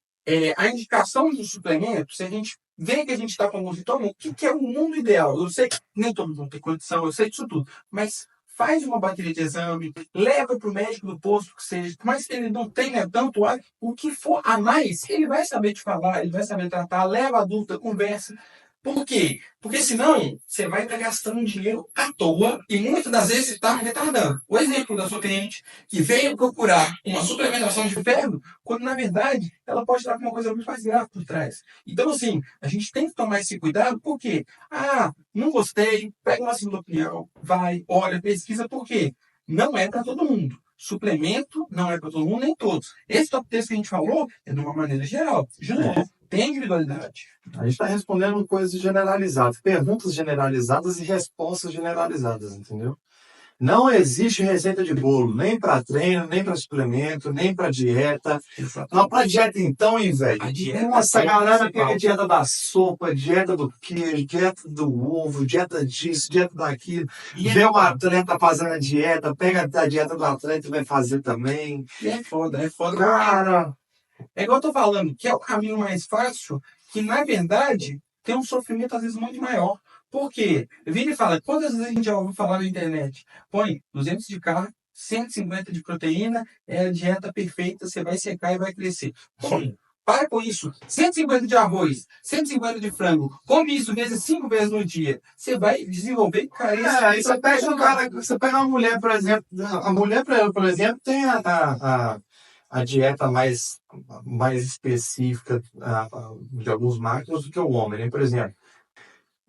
a indicação de suplemento, se a gente vê que a gente está com algum sintoma, o que é o mundo ideal? Eu sei que nem todo mundo tem condição, eu sei disso tudo, mas faz uma bateria de exame, leva para o médico do posto, que seja, mas ele não tenha tanto o que for a mais, ele vai saber te falar, ele vai saber tratar, leva a dúvida, conversa. Por quê? Porque senão você vai estar gastando dinheiro à toa e muitas das vezes você está retardando. O exemplo da sua cliente que veio procurar uma suplementação de ferro, quando na verdade ela pode estar com uma coisa muito mais grave por trás. Então, assim, a gente tem que tomar esse cuidado, porque, não gostei, pega uma segunda opinião, vai, olha, pesquisa, por quê? Não é para todo mundo. Suplemento não é para todo mundo, nem todos. Esse top 3 que a gente falou é de uma maneira geral. De novo, tem individualidade. A gente está respondendo coisas generalizadas, perguntas generalizadas e respostas generalizadas, entendeu? Não existe receita de bolo, nem para treino, nem para suplemento, nem para dieta. Exatamente. Não, para dieta então, hein, velho? A dieta Nossa, a galera principal. pega dieta da sopa, dieta do queijo, dieta do ovo, dieta disso, dieta daquilo. Vê o atleta fazendo a dieta, pega a dieta do atleta e vai fazer também. E é foda. Cara, É igual eu tô falando, que é o caminho mais fácil, que na verdade tem um sofrimento às vezes muito maior. Por quê? Vira e fala, quantas vezes a gente já ouviu falar na internet? Põe 200 de carne, 150 de proteína, é a dieta perfeita, você vai secar e vai crescer. Põe. Para com isso. 150 de arroz, 150 de frango. Come isso vezes 5 vezes no dia. Você vai desenvolver carência. aí você pega um cara, você pega uma mulher, por exemplo, a mulher, por exemplo, tem a dieta mais específica de alguns macros do que o homem, né? Por exemplo,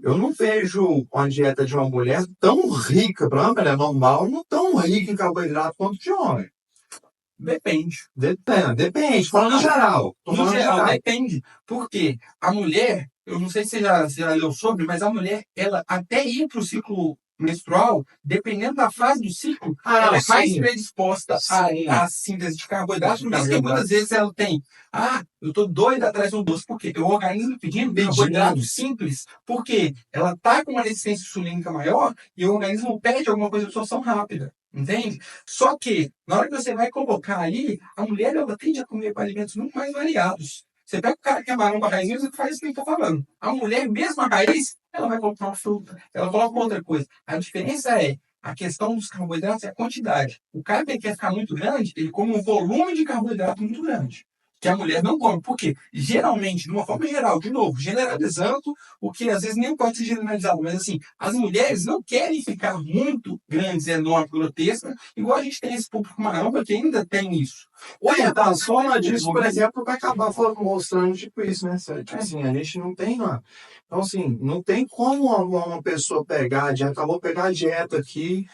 eu não vejo uma dieta de uma mulher tão rica, para uma mulher normal, não tão rica em carboidrato quanto de homem. Depende. Depende. Falando geral. No geral, depende. Porque a mulher, eu não sei se você já leu sobre, mas a mulher, ela até ir para o ciclo menstrual, dependendo da fase do ciclo, ela é mais predisposta à síntese de carboidrato, porque muitas vezes ela tem, eu tô doida atrás do doce, porque o organismo pedindo carboidrato simples, porque ela tá com uma resistência insulínica maior e o organismo pede alguma coisa de absorção rápida. Entende? Só que, na hora que você vai colocar ali, a mulher ela tende a comer alimentos muito mais variados. Você pega o cara que é marrom com a raizinha, você faz isso que eu estou falando. A mulher, mesmo a raiz, ela vai colocar uma fruta, ela coloca uma outra coisa. A diferença é a questão dos carboidratos é a quantidade. O cara que quer ficar muito grande, ele come um volume de carboidrato muito grande. Que a mulher não come. Por quê? Geralmente, de uma forma geral, de novo, generalizando, o que às vezes nem pode ser generalizado, mas assim, as mulheres não querem ficar muito grandes, enormes, grotescas, igual a gente tem esse público maromba que ainda tem isso. A soma disso, por exemplo, vai acabar mostrando tipo isso, né? Tipo assim, a gente não tem, então assim, não tem como uma pessoa pegar a dieta, vou pegar a dieta aqui,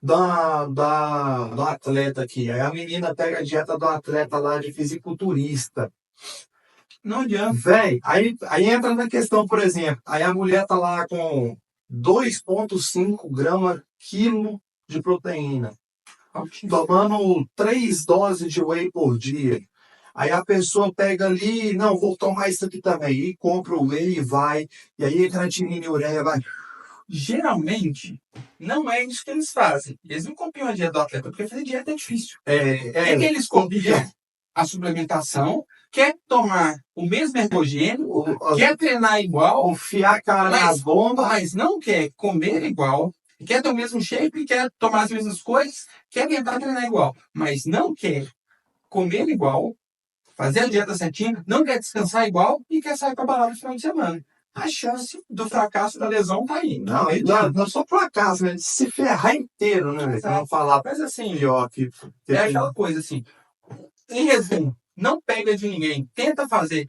do atleta aqui. Aí a menina pega a dieta do atleta lá de fisiculturista. Não adianta. Véi, aí entra na questão, por exemplo, aí a mulher tá lá com 2,5 gramas quilo de proteína, tomando 3 doses de whey por dia. Aí a pessoa pega ali, não, vou tomar isso aqui também, e compra o whey e vai, e aí a creatinina e ureia vai Geralmente, não é isso que eles fazem. Eles não copiam a dieta do atleta, porque fazer dieta é difícil. É que eles copiam a suplementação, quer tomar o mesmo ergogênio, quer treinar igual, confiar a cara nas bombas. mas não quer comer igual, quer ter o mesmo shape, quer tomar as mesmas coisas, quer tentar treinar igual, mas não quer comer igual, fazer a dieta certinha, não quer descansar igual e quer sair para balada no final de semana. A chance do fracasso da lesão tá aí. Não só fracasso, né? De se ferrar inteiro, né? Pra não falar Mas assim, pior que... é aquela coisa assim, em resumo, não pega de ninguém, tenta fazer.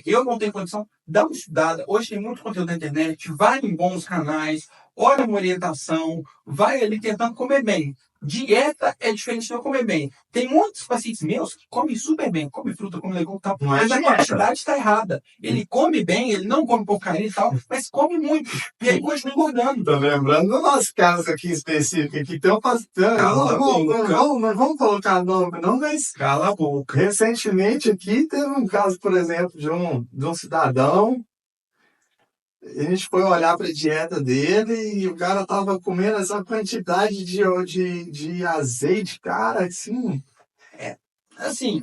Eu não tenho condição, dá uma estudada. Hoje tem muito conteúdo na internet, vai em bons canais, olha uma orientação, vai ali tentando comer bem. Dieta é diferente de eu comer bem. Tem muitos pacientes meus que comem super bem, comem fruta, comem legume e tal, mas a quantidade está errada. Ele come bem, ele não come porcaria e tal, mas come muito. E aí continua engordando. Tô lembrando do nosso caso aqui específico, que tem um paciente. Não vamos colocar nome, não, mas. Cala a boca. Recentemente aqui teve um caso, por exemplo, de um cidadão. A gente foi olhar para a dieta dele e o cara tava comendo essa quantidade de azeite, cara, assim. Assim,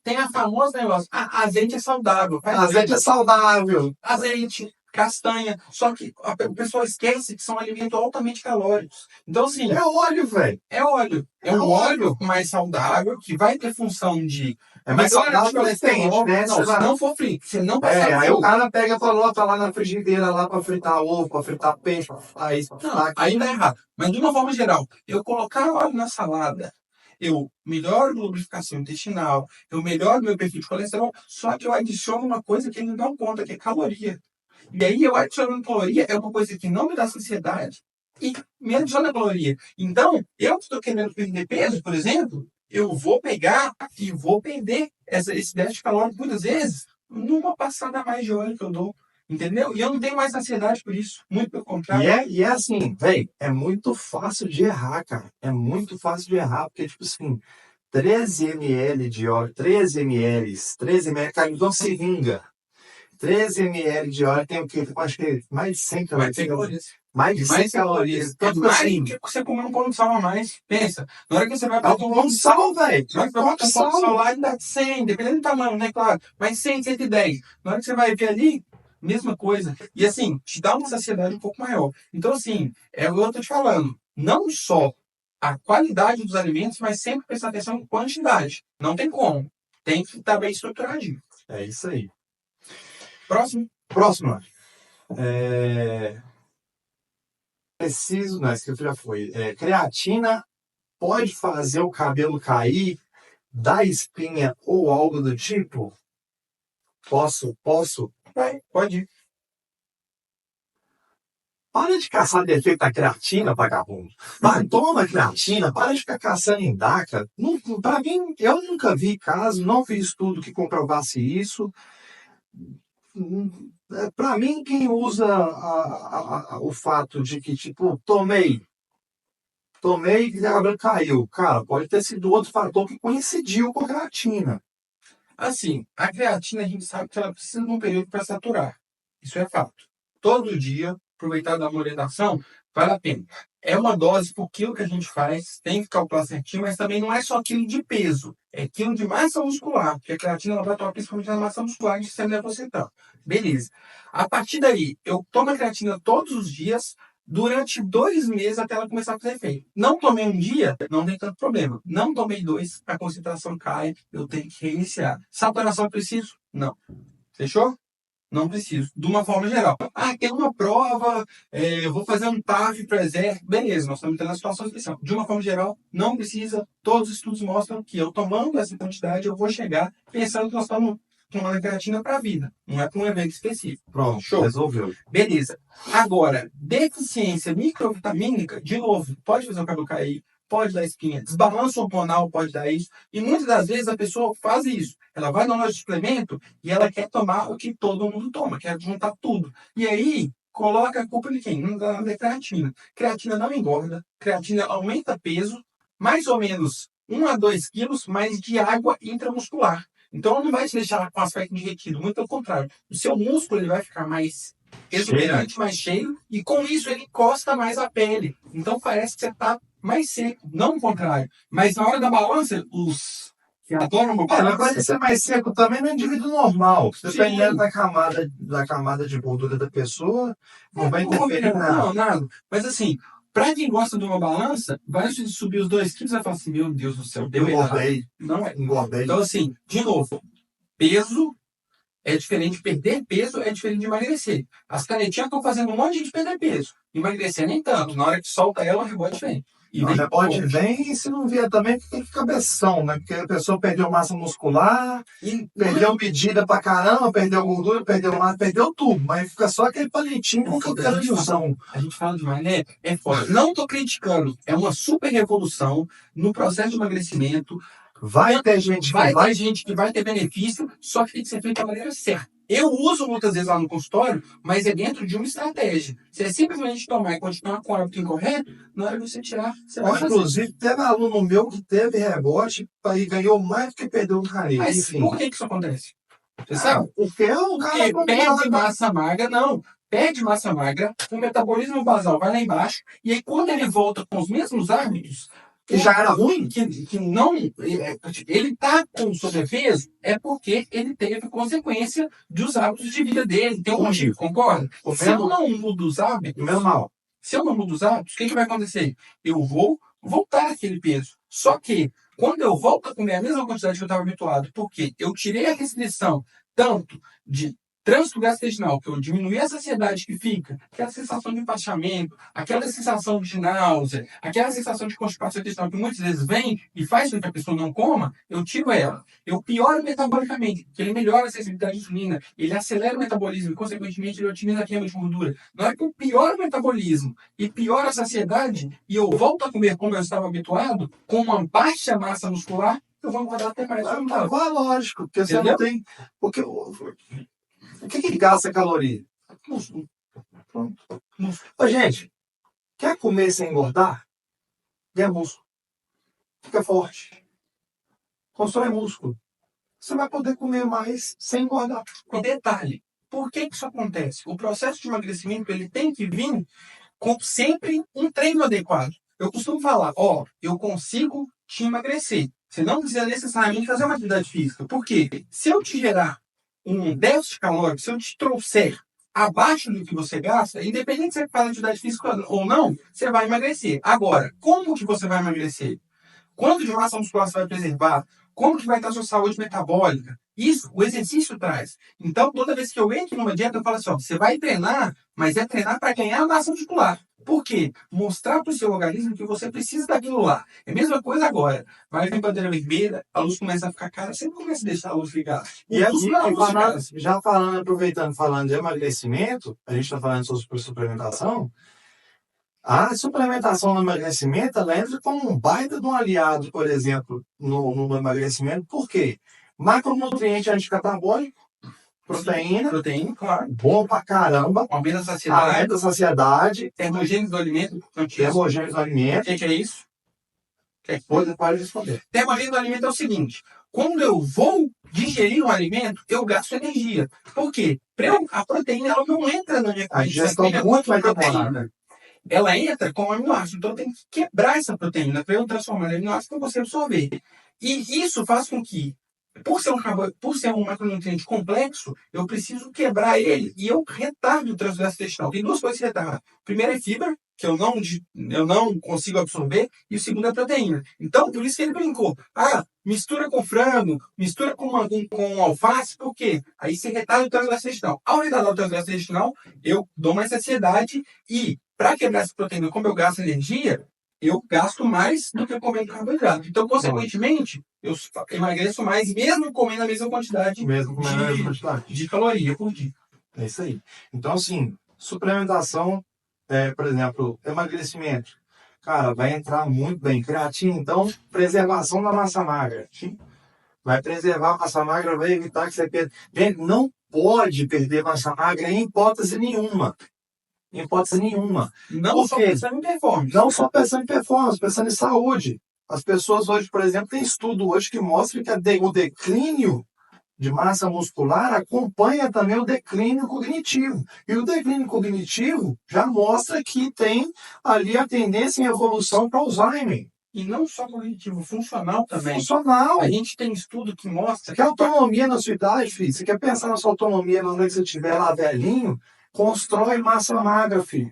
tem a famosa negócio. Azeite é saudável. Azeite é saudável. Azeite, castanha. Só que o pessoal esquece que são alimentos altamente calóricos. Então, assim. É óleo, velho. É óleo. É um óleo mais saudável, que vai ter função de. É mais saudável, mas tem, né? Não, se não for frito, se não passar aí o cara pega e coloca lá na frigideira lá pra fritar ovo, pra fritar peixe, aí ainda é errado. Mas de uma forma geral, eu colocar óleo na salada, eu melhoro a lubrificação intestinal, eu melhoro meu perfil de colesterol, só que eu adiciono uma coisa que eles não dão conta, que é caloria. E aí eu adicionando caloria é uma coisa que não me dá saciedade e me adiciona caloria. Então, eu que estou querendo perder peso, por exemplo, eu vou pegar e vou perder esse déficit calórico muitas vezes numa passada a mais de óleo que eu dou. Entendeu? E eu não tenho mais ansiedade por isso. Muito pelo contrário. E é assim, velho, é muito fácil de errar, cara. É muito fácil de errar, porque, tipo assim, 13 ml de óleo, 13 ml, caiu de uma seringa. 13 ml de óleo tem o quê? Eu acho que mais de 100 calorias. Mais de 100 calorias. Então, assim, que você comer um pão de sal a mais. Pensa, na hora que você vai botar um pão de sal, velho. Na hora que você vai botar um pão de sal lá, ainda dá 100, dependendo do tamanho, né? Claro. Mas 100, 110. Na hora que você vai ver ali, mesma coisa. E assim, te dá uma saciedade um pouco maior. Então, assim, é o que eu tô te falando. Não só a qualidade dos alimentos, mas sempre prestar atenção em quantidade. Não tem como. Tem que estar bem estruturadinho. É isso aí. Próximo. Preciso, não, esse já foi. Creatina pode fazer o cabelo cair, dar espinha ou algo do tipo? Posso? Pode ir. Para de caçar defeito da creatina, vagabundo. Toma creatina, para de ficar caçando em DACA. Para mim, eu nunca vi caso, não vi estudo que comprovasse isso. Para mim, quem usa o fato de que, tipo, tomei e o cabelo caiu. Cara, pode ter sido outro fator que coincidiu com a creatina. Assim, a creatina a gente sabe que ela precisa de um período para saturar. Isso é fato. Todo dia, aproveitar da orientação, vale a pena. É uma dose por quilo que a gente faz, tem que calcular certinho, mas também não é só quilo de peso, é quilo de massa muscular, porque a creatina ela vai atuar principalmente na massa muscular de sistema nervoso central. Beleza. A partir daí, eu tomo a creatina todos os dias, durante 2 meses até ela começar a fazer efeito. Não tomei um dia, não tem tanto problema. Não tomei 2, a concentração cai, eu tenho que reiniciar. Saturação preciso? Não. Fechou? Não preciso. De uma forma geral. Tem uma prova, eu vou fazer um TAF para exército. Beleza, nós estamos entrando na situação especial. De uma forma geral, não precisa. Todos os estudos mostram que eu tomando essa quantidade, eu vou chegar pensando que nós estamos tomando creatina para a vida. Não é para um evento específico. Pronto, show. Resolveu. Beleza. Agora, deficiência microvitamínica, de novo, pode fazer o cabelo cair, pode dar espinha, desbalanço hormonal pode dar isso, e muitas das vezes a pessoa faz isso. Ela vai no nosso suplemento e ela quer tomar o que todo mundo toma, quer juntar tudo. E aí, coloca a culpa de quem? Não dá nada, é creatina. Creatina não engorda, creatina aumenta peso, mais ou menos 1 a 2 quilos, mais de água intramuscular. Então, não vai te deixar com aspecto de retido, muito pelo contrário. O seu músculo ele vai ficar mais exuberante, mais cheio, e com isso ele encosta mais a pele. Então parece que você tá mais seco, não o contrário. Mas na hora da balança, os que adoram uma Vai balança, parecer mais seco também no indivíduo normal. Dependendo sim, da camada de gordura da pessoa, não vai não vou interferir ver, em nada. não, nada. Mas assim, pra quem gosta de uma balança, vai subir os 2 quilos e vai falar assim, meu Deus do céu, deu errado. Engordei, Não é. engordei. Então assim, de novo, peso é diferente, perder peso é diferente de emagrecer. As canetinhas estão fazendo um monte de gente perder peso. Emagrecer nem tanto. Na hora que solta ela, o rebote vem. E Não, vem rebote forte. vem e se não vier também, fica cabeção, né? Porque a pessoa perdeu massa muscular, E perdeu medida pra caramba, perdeu gordura, perdeu massa, perdeu tudo. Mas fica só aquele palitinho com cabeção. a gente fala de mané, é foda. Não tô criticando. É uma super revolução no processo de emagrecimento. Vai ter gente que Vai vai. ter gente que vai ter benefício, só que tem que ser feito da maneira certa. Eu uso muitas vezes lá no consultório, mas é dentro de uma estratégia. Se é simplesmente tomar e continuar com o hábito incorreto, na hora de você tirar, você vai Ó, fazer. inclusive, teve aluno meu que teve rebote e ganhou mais do que perdeu no caneta. Mas Enfim. por que isso acontece? Você sabe? Porque o cara Porque perde massa magra, não. Perde massa magra, o metabolismo basal vai lá embaixo, e aí quando ele volta com os mesmos hábitos, que já era ruim. que não. Ele tá com sobrepeso, é porque ele teve consequência dos hábitos de vida dele. Tem um motivo, concorda? Se eu não mudo os hábitos, Menos mal. se eu não mudo os hábitos, o que vai acontecer? Eu vou voltar àquele peso. Só que, quando eu volto a comer a mesma quantidade que eu estava habituado, porque eu tirei a restrição tanto de trânsito gastrointestinal, que eu diminuí a saciedade que fica, aquela sensação de empachamento, aquela sensação de náusea, aquela sensação de constipação intestinal que muitas vezes vem e faz com que a pessoa não coma, eu tiro ela. Eu pioro metabolicamente, porque ele melhora a sensibilidade à insulina, ele acelera o metabolismo e, consequentemente, ele otimiza a queima de gordura. Na hora que eu pioro o metabolismo e piora a saciedade, e eu volto a comer como eu estava habituado, com uma baixa massa muscular, eu vou engordar até mais. Lógico, porque você não tem. Porque o que gasta caloria? Músculo. Pronto. Músculo. Ô, gente, quer comer sem engordar? Ganha músculo. Fica forte. Constrói músculo. Você vai poder comer mais sem engordar. E detalhe, por que isso acontece? O processo de emagrecimento ele tem que vir com sempre um treino adequado. Eu costumo falar, eu consigo te emagrecer. Você não precisa necessariamente fazer uma atividade física. Por quê? Se eu te gerar um déficit calórico, se eu te trouxer abaixo do que você gasta, independente se você faz atividade física ou não, você vai emagrecer. Agora, como que você vai emagrecer? Quanto de massa muscular você vai preservar? Como que vai estar a sua saúde metabólica? Isso, o exercício traz. Então, toda vez que eu entro numa dieta, eu falo assim, você vai treinar, mas é treinar para ganhar massa muscular. Por quê? Mostrar para o seu organismo que você precisa daquilo lá. É a mesma coisa agora. Vai vir bandeira vermelha, a luz começa a ficar cara, você começa a deixar a luz ligada. E aqui, já aproveitando, falando de emagrecimento, a gente está falando sobre suplementação. A suplementação no emagrecimento, ela entra como um baita de um aliado, por exemplo, no emagrecimento. Por quê? Macronutriente anticatabólico, proteína, claro. bom pra caramba. Aumenta a saciedade. Termogênese do alimento, termogênese do alimento. O que é isso? Depois pode responder. Termogênese do alimento é o seguinte: quando eu vou digerir um alimento, eu gasto energia. Por quê? A proteína ela não entra na minha A digestão muito mais proteína. Ela entra com aminoácido, então eu tenho que quebrar essa proteína para eu transformar em aminoácido para você absorver. E isso faz com que, por ser um macronutriente complexo, eu preciso quebrar ele e eu retardo o trânsito gastrointestinal. Tem duas coisas que retardam. Primeiro é fibra, que eu não consigo absorver, e o segundo é proteína. Então, por isso que ele brincou. Mistura com frango, mistura com alface, por quê? Aí você retarda o trânsito gastrointestinal. Ao retardar o trânsito gastrointestinal, eu dou mais saciedade e, para quebrar essa proteína, como eu gasto energia, eu gasto mais do que comendo carboidrato. Então, consequentemente, eu emagreço mais, mesmo comendo a mesma quantidade de caloria por dia. É isso aí. Então, assim, suplementação, por exemplo, emagrecimento. Cara, vai entrar muito bem. Creatina, então, preservação da massa magra. Vai preservar a massa magra, vai evitar que você perca. Gente, não pode perder massa magra em hipótese nenhuma. Em hipótese nenhuma. Não só pensando em performance. Não só pensando em performance, pensando em saúde. As pessoas hoje, por exemplo, tem estudo hoje que mostra que o declínio de massa muscular acompanha também o declínio cognitivo. E o declínio cognitivo já mostra que tem ali a tendência em evolução para Alzheimer. E não só cognitivo, funcional também. Funcional. A gente tem estudo que mostra que a autonomia na sua idade, filho, você quer pensar na sua autonomia na hora que você estiver lá velhinho, constrói massa magra, filho.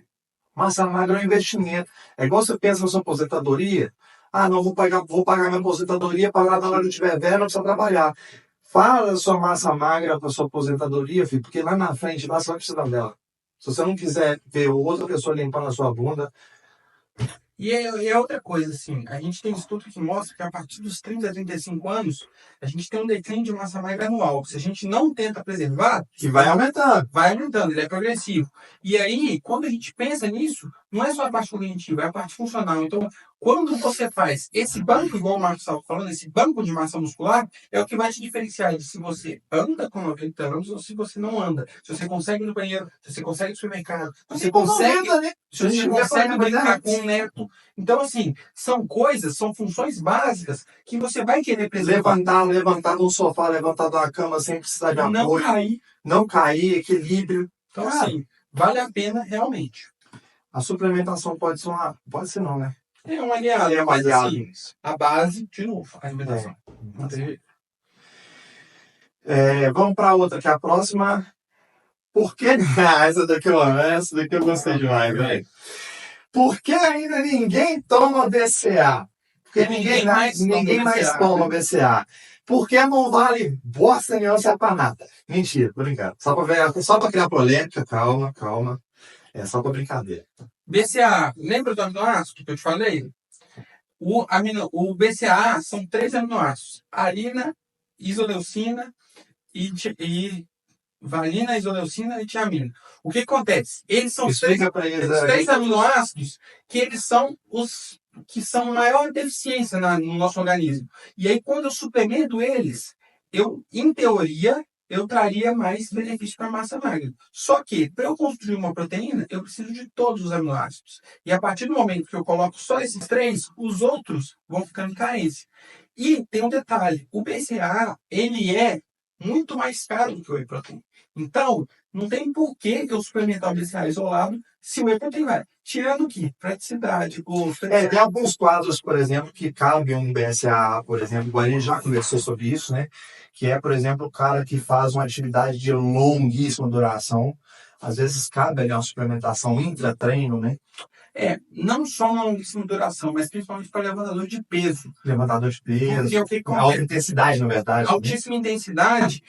Massa magra é um investimento. É igual você pensa na sua aposentadoria. Ah, não, vou pagar minha aposentadoria para lá na hora que eu estiver velho, não precisa trabalhar. Fala da sua massa magra para sua aposentadoria, filho, porque lá na frente, lá você vai precisar dela. Se você não quiser ver outra pessoa limpando a sua bunda. E é outra coisa, assim, a gente tem estudo que mostra que a partir dos 30 a 35 anos, a gente tem um declínio de massa magra anual. Se a gente não tenta preservar, que vai aumentando. Vai aumentando, ele é progressivo. E aí, quando a gente pensa nisso, não é só a parte cognitiva, é a parte funcional. Então, quando você faz esse banco, igual o Marcos estava falando, esse banco de massa muscular, é o que vai te diferenciar de se você anda com 90 anos ou se você não anda. Se você consegue ir no banheiro, se você consegue ir no supermercado, se você consegue, Anda, né? se você consegue brincar com o neto. Então, assim, são coisas, são funções básicas que você vai querer preservar. Levantar do sofá, levantar da cama sem precisar de apoio. Não cair. Não cair, equilíbrio. Então, assim, vale a pena realmente. A suplementação pode ser uma... Pode ser não, né? É um aliado. É um aliado. Assim, a base, de novo, a alimentação. Não tem jeito. Vamos para outra, que é a próxima. Por que... essa daqui eu gostei demais, velho. Por que ainda ninguém toma BCA? Porque ninguém mais toma BCA. Porque não vale bosta nenhuma se é pra nada. Mentira, tô brincando. Só pra criar polêmica, calma. É só pra brincadeira. BCA, lembra do aminoácido que eu te falei? O BCA são 3 aminoácidos. Arina, isoleucina e valina, isoleucina e tiamina. O que acontece? Eles são os 3 aminoácidos que eles são os que são maior deficiência no nosso organismo. E aí, quando eu suplemento eles, em teoria, eu traria mais benefício para a massa magra. Só que, para eu construir uma proteína, eu preciso de todos os aminoácidos. E a partir do momento que eu coloco só esses 3, os outros vão ficando em carência. E tem um detalhe, o BCAA, ele é muito mais caro do que o whey protein. Então, não tem por que eu suplementar o BCAA isolado se o whey protein vai. Tirando que praticidade, gosto... tem alguns quadros, por exemplo, que cabe um BCAA, por exemplo, igual a gente já conversou sobre isso, né? Que é, por exemplo, o cara que faz uma atividade de longuíssima duração. Às vezes cabe ali uma suplementação intra-treino, né? Não só uma longuíssima duração, mas principalmente para levantador de peso. Levantador de peso. Alta intensidade, na verdade. Altíssima intensidade,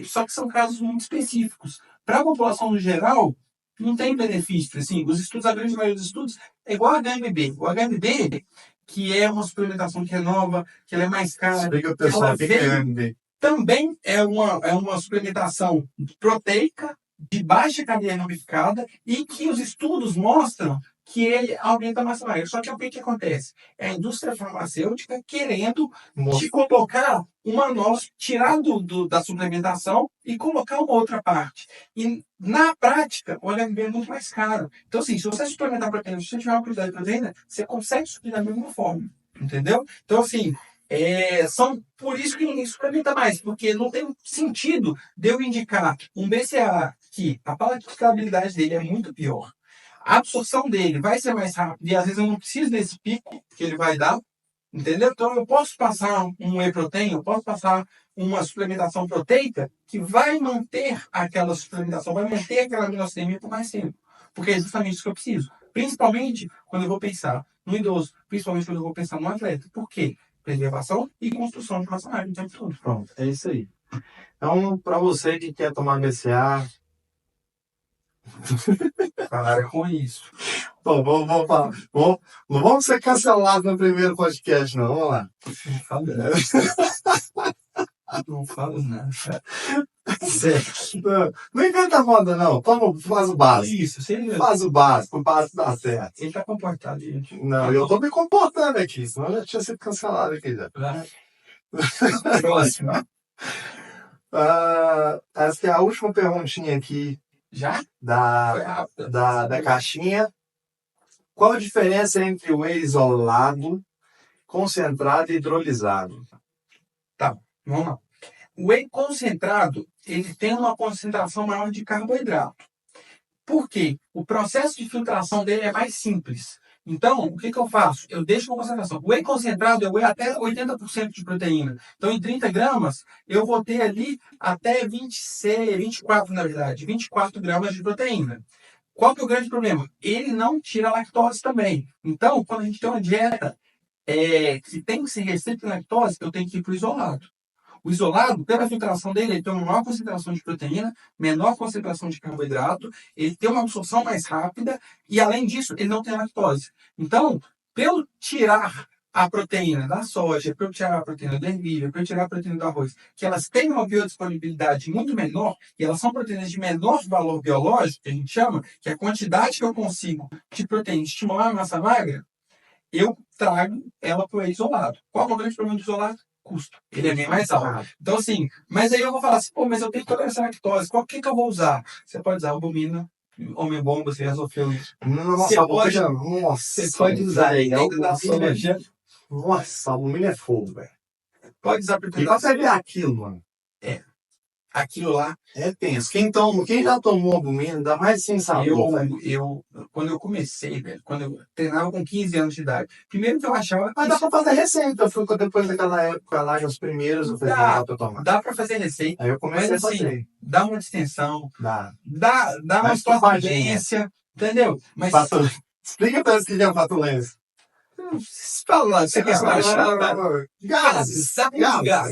só que são casos muito específicos. Para a população no geral, não tem benefício. Assim, os estudos, a grande maioria dos estudos, é igual a HMB. O HMB, que é uma suplementação que é nova, que ela é mais cara. Explica o pessoal o que é HMB. Também é uma suplementação proteica, de baixa cadeia ramificada, e que os estudos mostram que ele aumenta a massa magra. Só que o que acontece? É a indústria farmacêutica querendo te colocar uma nova, tirar da suplementação e colocar uma outra parte. E, na prática, o HMB é muito mais caro. Então, assim, se você suplementar proteína, se você tiver uma quantidade de proteína, você consegue suprir da mesma forma. Entendeu? Então, assim, são por isso que ninguém suplementa mais, porque não tem sentido de eu indicar um BCAA que a palatabilidade dele é muito pior. A absorção dele vai ser mais rápida e às vezes eu não preciso desse pico que ele vai dar, entendeu? Então eu posso passar um whey protein, eu posso passar uma suplementação proteica que vai manter aquela suplementação, vai manter aquela aminocidemia por mais tempo, porque é justamente isso que eu preciso. Principalmente quando eu vou pensar no idoso, principalmente quando eu vou pensar no atleta. Por quê? Preservação e construção de massa magra o tempo todo. Pronto, é isso aí. Então, para você que quer tomar BCA... Para com isso. Bom, vamos falar. Não vamos ser cancelados no primeiro podcast, não. Vamos lá. Não falo nada. Não falo nada. Não inventa moda, não. Faz o básico. Isso, faz o básico dá certo. Ele tá comportado, gente. Não, eu tô me comportando aqui, senão eu já tinha sido cancelado aqui já. Próximo. Essa é a última perguntinha aqui. Já? Da caixinha. Qual a diferença entre o whey isolado, concentrado e hidrolisado? Tá, vamos lá. O whey concentrado, ele tem uma concentração maior de carboidrato. Por quê? O processo de filtração dele é mais simples. Então, o que eu faço? Eu deixo uma concentração. O whey concentrado é whey até 80% de proteína. Então, em 30 gramas, eu vou ter ali até 26, 24, na verdade, 24 gramas de proteína. Qual que é o grande problema? Ele não tira a lactose também. Então, quando a gente tem uma dieta que tem que ser restrita à lactose, eu tenho que ir para o isolado. O isolado, pela filtração dele, ele tem uma maior concentração de proteína, menor concentração de carboidrato, ele tem uma absorção mais rápida e, além disso, ele não tem lactose. Então, pelo tirar a proteína da soja, para eu tirar a proteína da ervilha, para eu tirar a proteína do arroz, que elas têm uma biodisponibilidade muito menor, e elas são proteínas de menor valor biológico, que a gente chama, que é a quantidade que eu consigo de proteína estimular a massa magra, eu trago ela para o isolado. Qual é o grande problema do isolado? Custo. Ele é bem mais alto. Então, assim, mas aí eu vou falar assim, pô, mas eu tenho tolerância à lactose, qual que eu vou usar? Você pode usar albumina, homem bom, você resolveu isso. Você pode usar aí, da soja. Nossa, albumina é fogo, velho. Pode usar para E você vê aquilo, mano. Aquilo lá. É tenso. Quem já tomou albumina, ainda mais sem sabor, velho. Quando eu comecei, velho, quando eu treinava com 15 anos de idade, primeiro que eu achava. Mas dá pra fazer receita. Eu fui depois daquela época lá, os primeiros, eu falei, não dá pra tomar. Dá pra fazer receita. Aí eu comecei a fazer. Assim, dá uma distensão. Dá Dá uma corrigência. Entendeu? Mas. Explica pra eles o que é fatulência. Você quer achar? Gases.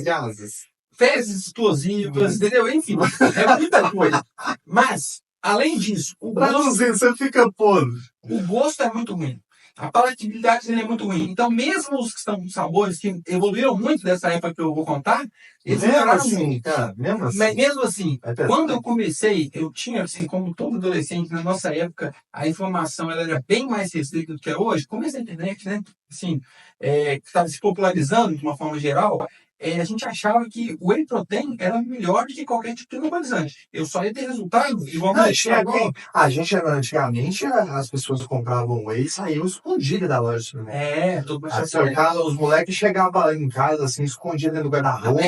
Gases. Fezes explosivas, entendeu? Enfim, é muita coisa. Mas, além disso, você fica podre. O gosto é muito ruim. A palatabilidade dele é muito ruim. Então, mesmo os que estão com sabores que evoluíram muito dessa época que eu vou contar, eles melhoraram muito. Mas mesmo assim, quando eu comecei, eu tinha, assim, como todo adolescente, na nossa época, a informação ela era bem mais restrita do que é hoje. Começo da internet, né? Assim, que estava se popularizando de uma forma geral. A gente achava que o whey protein era melhor do que qualquer tipo de anabolizante. Eu só ia ter resultado igual a gente antigamente, as pessoas compravam whey e saíam escondidas da loja de suplemento. Tudo os moleques chegavam em casa assim, escondidos dentro do guarda-roupa.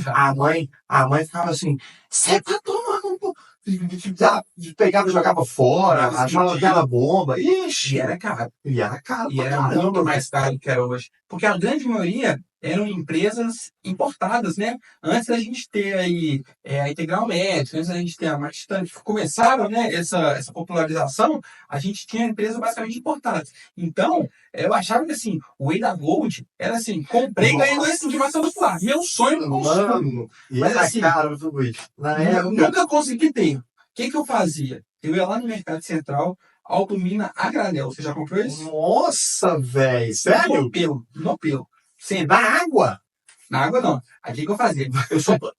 A mãe ficava assim, você tá tomando um pouco. Pegava e jogava fora, achava que era bomba. Ixi, e era caro. E era muito mais caro do que era hoje. Porque a grande maioria eram empresas importadas, né? Antes da gente ter aí a Integral Médica, antes da gente ter a Martitante, começaram, né, essa popularização, a gente tinha empresas basicamente importadas. Então, eu achava que assim, o whey da Gold era assim, comprei e ganhei 2 centavos de massa muscular. Meu sonho no consumo. Mas assim, caro tudo isso. Eu nunca consegui ter. O que eu fazia? Eu ia lá no Mercado Central, albumina a granel. Você já comprou isso? Nossa, velho. Sério? No pelo. Na água? Na água não. Aí o que eu fazia?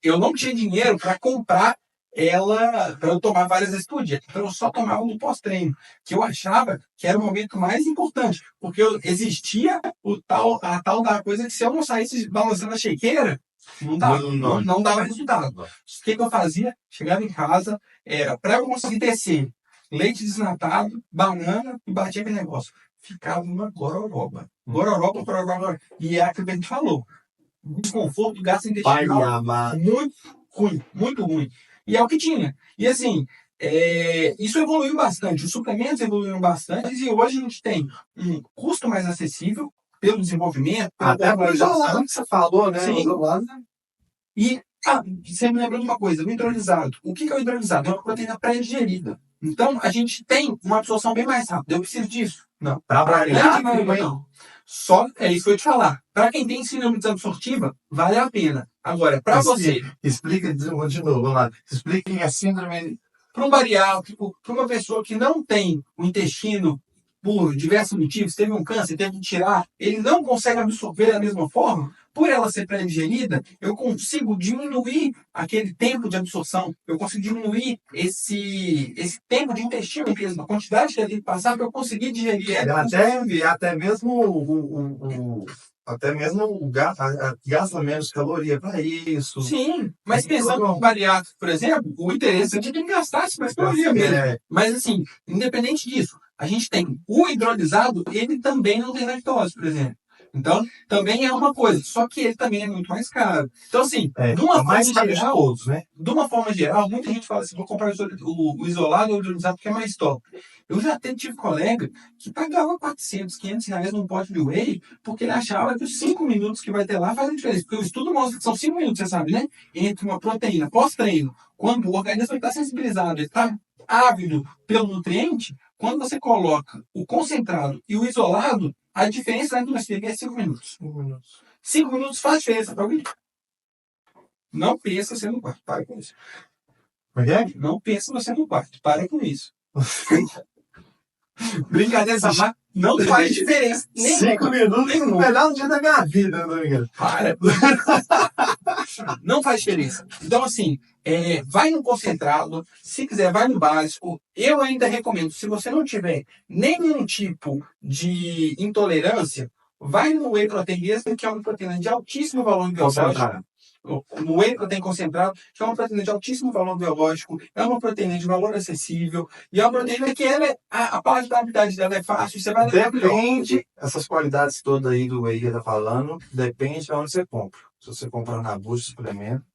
Eu não tinha dinheiro para comprar ela, para eu tomar várias vezes por dia. Então eu só tomava no pós-treino, que eu achava que era o momento mais importante, porque existia a tal da coisa que se eu não saísse balançando a shakeira, não dava resultado. O que eu fazia? Chegava em casa, para eu conseguir descer leite desnatado, banana e batia aquele negócio. Ficava uma gororoba. Gororoba. E é aquilo que a gente falou. Desconforto, gastrointestinal. Muito ruim. E é o que tinha. E assim, isso evoluiu bastante. Os suplementos evoluíram bastante. E hoje a gente tem um custo mais acessível pelo desenvolvimento. Até o isolado que você falou, né? Sim. E você me lembrou de uma coisa, o hidrolisado. O que é o hidrolisado? É uma proteína pré-digerida. Então, a gente tem uma absorção bem mais rápida. Eu preciso disso? Não. Não. Só é isso que eu ia te falar. Para quem tem síndrome desabsortiva, vale a pena. Agora, para você... Explica de novo, vamos lá. Expliquem a síndrome... Para um bariátrico, para uma pessoa que não tem o intestino, por diversos motivos, teve um câncer, teve que tirar, ele não consegue absorver da mesma forma, por ela ser pré-digerida, eu consigo diminuir aquele tempo de absorção, eu consigo diminuir esse tempo de intestino mesmo, a quantidade que ele tem que passar para eu conseguir digerir ela. Até mesmo gasta menos caloria para isso. Sim, mas pensando no bariátrico, por exemplo, o interessante é que ele gastasse mais caloria mesmo. Mas assim, independente disso, a gente tem o hidrolisado, ele também não tem lactose, por exemplo. Então, também é uma coisa, só que ele também é muito mais caro. Então, assim, de É mais caro de todos, né? de uma forma geral, muita gente fala assim, vou comprar o isolado ou o ionizado porque é mais top. Eu já tive colega que pagava 400, 500 reais num pote de whey porque ele achava que os 5 minutos que vai ter lá fazem diferença. Porque o estudo mostra que são 5 minutos, você sabe, né? Entre uma proteína pós-treino, quando o organismo está sensibilizado, ele está ávido pelo nutriente, quando você coloca o concentrado e o isolado, a diferença entre uma cerveja é 5 minutos. 5 minutos. 5 minutos faz diferença para alguém. Não pensa você no quarto. Para com isso. Não pensa você no quarto. Para com isso. Brincadeira, essa marca não faz diferença. 5 minutos é o melhor dia da minha vida, Domingo. Para. Não faz diferença. Então, assim, vai no concentrado, se quiser, vai no básico. Eu ainda recomendo, se você não tiver nenhum tipo de intolerância, vai no whey protein extra, que é uma proteína de altíssimo valor biológico. No whey protein concentrado, que é uma proteína de altíssimo valor biológico, é uma proteína de valor acessível, e é uma proteína que a palatabilidade dela é fácil, você vai... Depende, essas qualidades todas aí do whey que tá falando, depende de onde você compra. Se você comprar na busca de suplemento,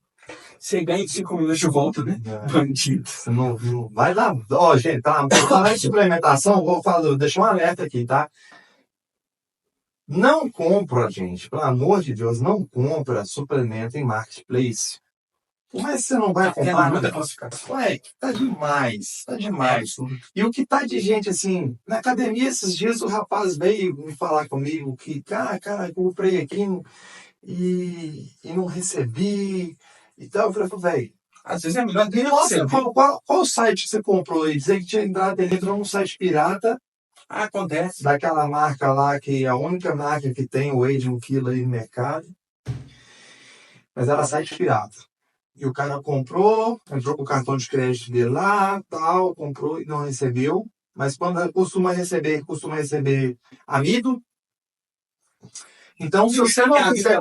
você ganha 5 minutos de volta, né? Bandido. Você não vai lá. Ó, gente, tá? Falar em suplementação, vou falar, deixar um alerta aqui, tá? Não compra, gente, pelo amor de Deus, não compra suplemento em marketplace. Mas você não vai comprar. Ué, tá demais, tá demais. E o que tá de gente assim, na academia esses dias o rapaz veio me falar comigo que, cara, eu comprei aqui e não recebi e tal. Eu falei, velho, às vezes é melhor qual site você comprou aí? Dizer que tinha entrado, ele entrou num site pirata. Acontece. Daquela marca lá, que é a única marca que tem o whey de 1 quilo aí no mercado. Mas era site pirata. E o cara comprou, entrou com o cartão de crédito dele lá, tal, comprou e não recebeu. Mas quando costuma receber amido. Então, se você não quiser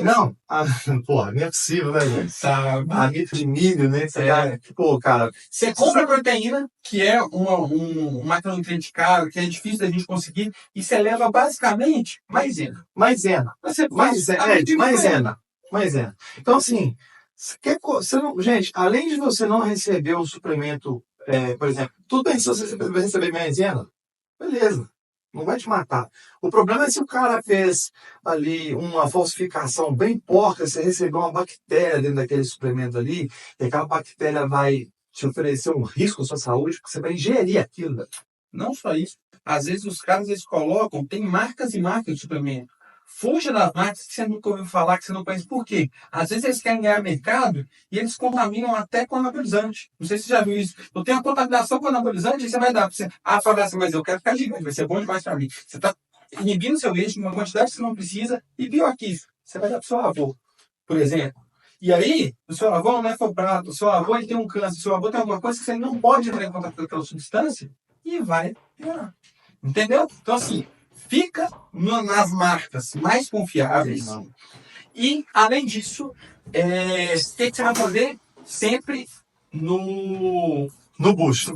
não, porra, não é possível, né, gente? Amido de milho, né? Pô, cara. Você compra a proteína, que é um macronutriente caro, que é difícil da gente conseguir, e você leva basicamente maisena. Maisena. Então, assim, gente, além de você não receber um suplemento, por exemplo, tudo bem se você receber maisena, beleza. Não vai te matar. O problema é se o cara fez ali uma falsificação bem porca, você recebeu uma bactéria dentro daquele suplemento ali, e aquela bactéria vai te oferecer um risco à sua saúde, porque você vai ingerir aquilo. Não só isso. Às vezes os caras colocam, tem marcas e marcas de suplemento. Fuja das marcas que você nunca ouviu falar, que você não conhece. Por quê? Às vezes eles querem ganhar mercado e eles contaminam até com anabolizante. Não sei se você já viu isso. Eu tenho uma contaminação com anabolizante e você vai dar para você. Fala assim, mas eu quero ficar gigante, vai ser bom demais para mim. Você está inibindo seu eixo numa quantidade que você não precisa e bioaquífico. Você vai dar para o seu avô, por exemplo. E aí, o seu avô não é fobrado, o seu avô ele tem um câncer, o seu avô tem alguma coisa que você não pode entrar em contato com aquela substância e vai piorar. Entendeu? Então, assim, fica nas marcas mais confiáveis. E, além disso, o que você vai fazer? Sempre no bucho.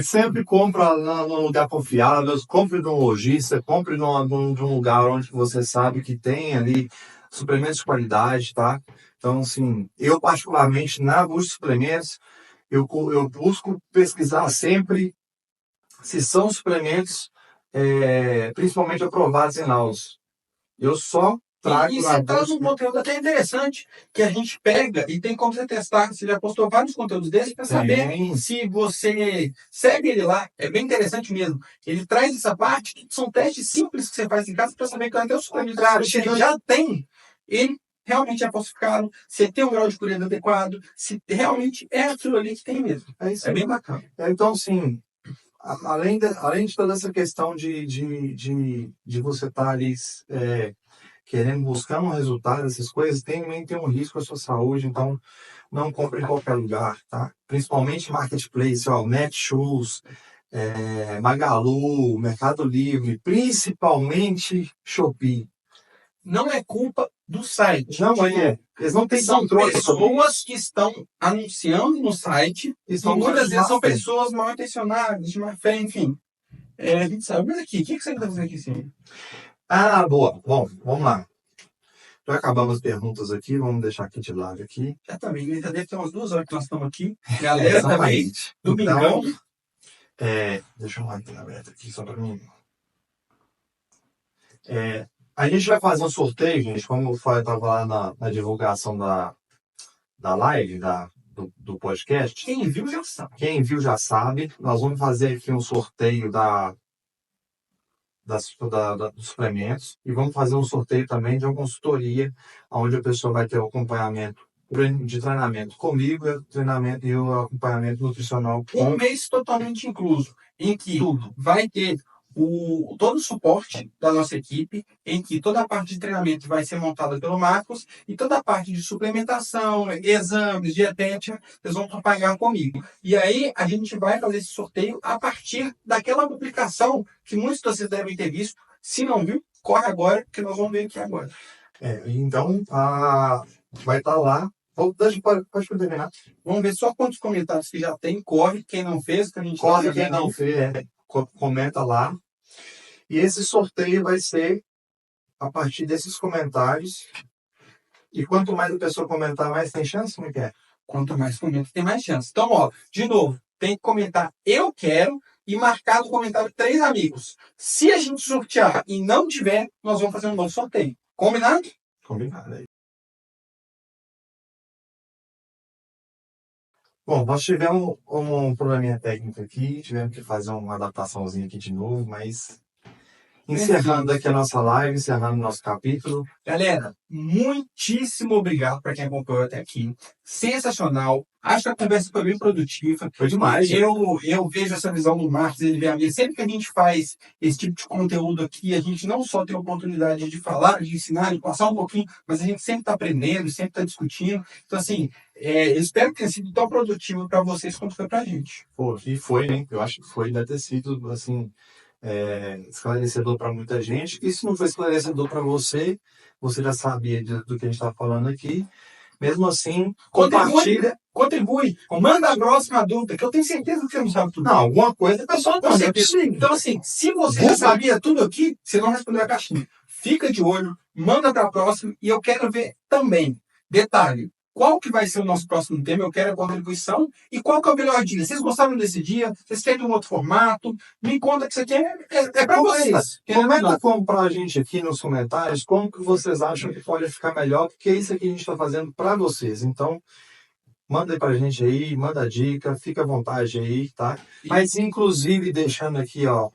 Sempre compra num lugar confiável, compre de um lojista, compre de um lugar onde você sabe que tem ali suplementos de qualidade, tá? Então, assim, eu particularmente, na busca de suplementos, eu busco pesquisar sempre se são suplementos principalmente aprovados em Laos. Eu só trago... E você traz um conteúdo até interessante, que a gente pega e tem como você testar. Você já postou vários conteúdos desses para saber se você segue ele lá. É bem interessante mesmo. Ele traz essa parte, que são testes simples que você faz em casa para saber que até o suplemento que você já tem, ele realmente é falsificado, se tem um grau de pureza adequado, se realmente é aquilo ali que tem mesmo. É bem bacana. Então, sim, além de toda essa questão de você estar ali querendo buscar um resultado, essas coisas, também tem um risco à sua saúde, então não compre em qualquer lugar, tá? Principalmente marketplace, Netshoes, Magalu, Mercado Livre, principalmente Shopee. não é culpa do site. Não é. Eles não têm São controle sobre isso. pessoas que estão anunciando no site e muitas vezes são pessoas mal intencionadas, de má fé, enfim. A gente sabe. Mas aqui, o que você está fazendo aqui, sim? Boa. Bom, vamos lá. Já acabamos as perguntas aqui, vamos deixar aqui de lado aqui. Já também, já deve ter umas 2 horas que nós estamos aqui. Galera também, domingão. Deixa eu lá aqui aberto aqui só para mim. A gente vai fazer um sorteio, gente, como eu estava lá na divulgação da live, do podcast. Quem viu já sabe. Quem viu já sabe. Nós vamos fazer aqui um sorteio dos suplementos e vamos fazer um sorteio também de uma consultoria, onde a pessoa vai ter o acompanhamento de treinamento comigo, treinamento e o acompanhamento nutricional. Um mês totalmente incluso, em que vai ter todo o suporte da nossa equipe, em que toda a parte de treinamento vai ser montada pelo Marcos e toda a parte de suplementação, exames, dietética, vocês vão pagar comigo. E aí a gente vai fazer esse sorteio a partir daquela publicação que muitos de vocês devem ter visto. Se não viu, corre agora, que nós vamos ver aqui agora. Então, vai estar lá. Pode terminar. Vamos ver só quantos comentários que já tem. Corre, quem não fez, que a gente corre, quem não fez, comenta lá. E esse sorteio vai ser a partir desses comentários. E quanto mais a pessoa comentar, mais tem chance, como é que é? Quanto mais comenta, tem mais chance. Então, ó, de novo, tem que comentar eu quero e marcar no comentário 3 amigos. Se a gente sortear e não tiver, nós vamos fazer um novo sorteio. Combinado? Combinado aí. Bom, nós tivemos um probleminha técnico aqui, tivemos que fazer uma adaptaçãozinha aqui de novo, mas encerrando aqui a nossa live, encerrando o nosso capítulo. Galera, muitíssimo obrigado para quem acompanhou até aqui. Sensacional. Acho que a conversa foi bem produtiva. Foi demais. Eu vejo essa visão do Marcos, ele vê a minha. Sempre que a gente faz esse tipo de conteúdo aqui, a gente não só tem a oportunidade de falar, de ensinar, de passar um pouquinho, mas a gente sempre está aprendendo, sempre está discutindo. Então, assim, eu espero que tenha sido tão produtivo para vocês quanto foi para a gente. Foi, né? Eu acho que foi, deve ter sido, assim, esclarecedor para muita gente. E se não foi esclarecedor para você, você já sabia do que a gente está falando aqui. Mesmo assim, compartilha. Contribui. Manda a próxima dúvida, que eu tenho certeza que você não sabe tudo. Não, alguma coisa a pessoa não sabe. Então, assim, se você já sabia tudo aqui, você não respondeu a caixinha. Fica de olho, manda para a próxima e eu quero ver também. Detalhe. Qual que vai ser o nosso próximo tema? Eu quero a contribuição. E qual que é o melhor dia? Vocês gostaram desse dia? Vocês querem um outro formato? Me conta que isso aqui é para vocês. Comenta para a gente aqui nos comentários como que vocês acham que pode ficar melhor, porque é isso aqui a gente está fazendo para vocês. Então, manda aí para a gente aí, manda dica, fica à vontade aí, tá? Mas, inclusive, deixando aqui, ó,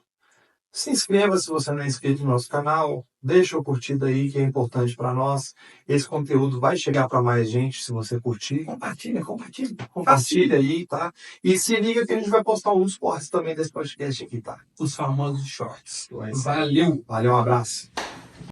se inscreva se você não é inscrito no nosso canal, deixa o curtida aí que é importante para nós. Esse conteúdo vai chegar para mais gente se você curtir. Compartilha aí, tá? E se liga que a gente vai postar uns cortes também desse podcast aqui, tá? Os famosos shorts. Valeu, um abraço.